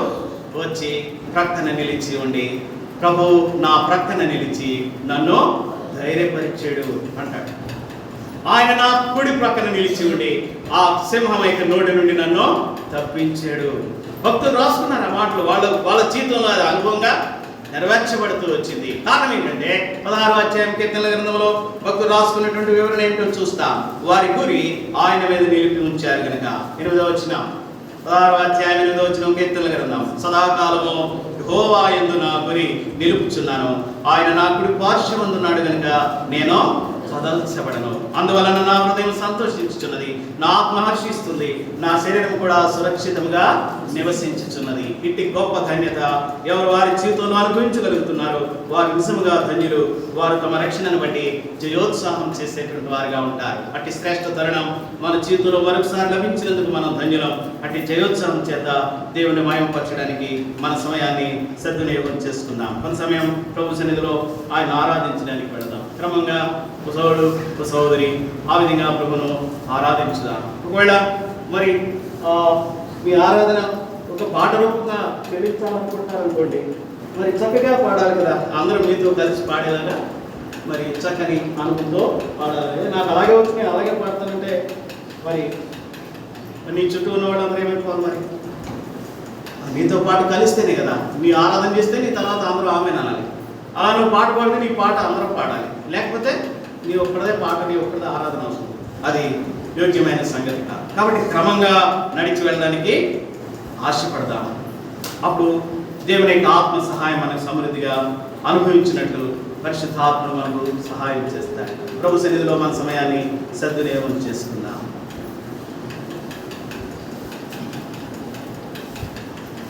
వచ్చి ప్రక్కన నిలిచి ఉండి, ప్రభు నా ప్రక్కన నిలిచి నన్ను ధైర్యపరిచాడు అంటాడు. ఆయన నా కుడి ప్రక్కన నిలిచి ఉండి ఆ సింహం యొక్క నోటి నుండి నన్ను తప్పించాడు. భక్తులు రాసుకున్నారు ఆ మాటలు, వాళ్ళ జీవితంలో అది అనుభవంగా నెరవేర్చబడుతూ వచ్చింది. కారణం ఏంటంటే 16వ అధ్యాయం కీర్తనల గ్రంథంలో భక్తులు రాసుకున్నటువంటి వివరణ ఏంటో చూస్తాం. వారి గురి ఆయన మీద నిలిపి ఉంచారు కనుక. 8వ వచనం, 16వ అధ్యాయం 8వ వచనం కీర్తనల గ్రంథం, సదాకాలము యెహోవా యందు నా గురి నిలుపుచున్నాను, ఆయన నా కుడి పార్శ్వమందున్నాడు కనుక నేను సదల్చబడను. అందువలన నా హృదయం సంతోషించుచున్నది, నా ఆత్మ హర్షిస్తుంది, నా శరీరం కూడా సురక్షితంగా నివసించుచున్నది. ఇట్టి గొప్ప ధన్యత ఎవరు వారి జీవితంలో అనుభవించగలుగుతున్నారో వారు నిజముగా ధన్యులు. వారు తమ రక్షణను బట్టి జయోత్సాహం చేసేటువంటి వారుగా ఉంటారు. అట్టి శ్రేష్ఠ తరుణం మన జీవితంలో మరొకసారి లభించినందుకు మనం ధన్యులం. అట్టి జయోత్సాహం చేత దేవుని మహిమపరచడానికి మన సమయాన్ని సద్వినియోగం చేసుకుందాం. కొంత సమయం ప్రభు సన్నిధిలో ఆయన ఆరాధించడానికి వెళదాం. క్రమంగా కుసోడు కుసోదరి ఆ విధంగా ప్రభును ఆరాధించుదాం. ఒకవేళ మరి మీ ఆరాధన ఒక పాట రూపంగా చెల్లించాలనుకుంటారనుకోండి, మరి చక్కగా పాడాలి కదా, అందరూ మీతో కలిసి పాడేలాగా మరి చక్కని అనుభవంతో పాడాలి. నాకు అలాగే వచ్చి నేను అలాగే పాడతానంటే మరి నీ చుట్టూ ఉన్న వాళ్ళందరూ ఏమైపోవాలి? మరి నీతో పాటు కలిస్తేనే కదా, నీ ఆరాధన చేస్తే నీ తర్వాత అందరూ ఆమె అనాలి. అలా నువ్వు పాట పాడితే నీ పాట అందరూ పాడాలి, లేకపోతే నీ ఒక్కడే పాట, నీ ఒక్కడే ఆరాధన అవసరం. అది యోగ్యమైన సంగతి కాదు. కాబట్టి క్రమంగా నడిచి వెళ్ళడానికి ఆశపడదాము. అప్పుడు దేవుని యొక్క ఆత్మ సహాయం మనకు సమృద్ధిగా అనుభవించినట్లు పరిశుద్ధాత్మ మనకు సహాయం చేస్తాడు. ప్రభు సన్నిధిలో మన సమయాన్ని సద్వినియోగం చేసుకుందాం.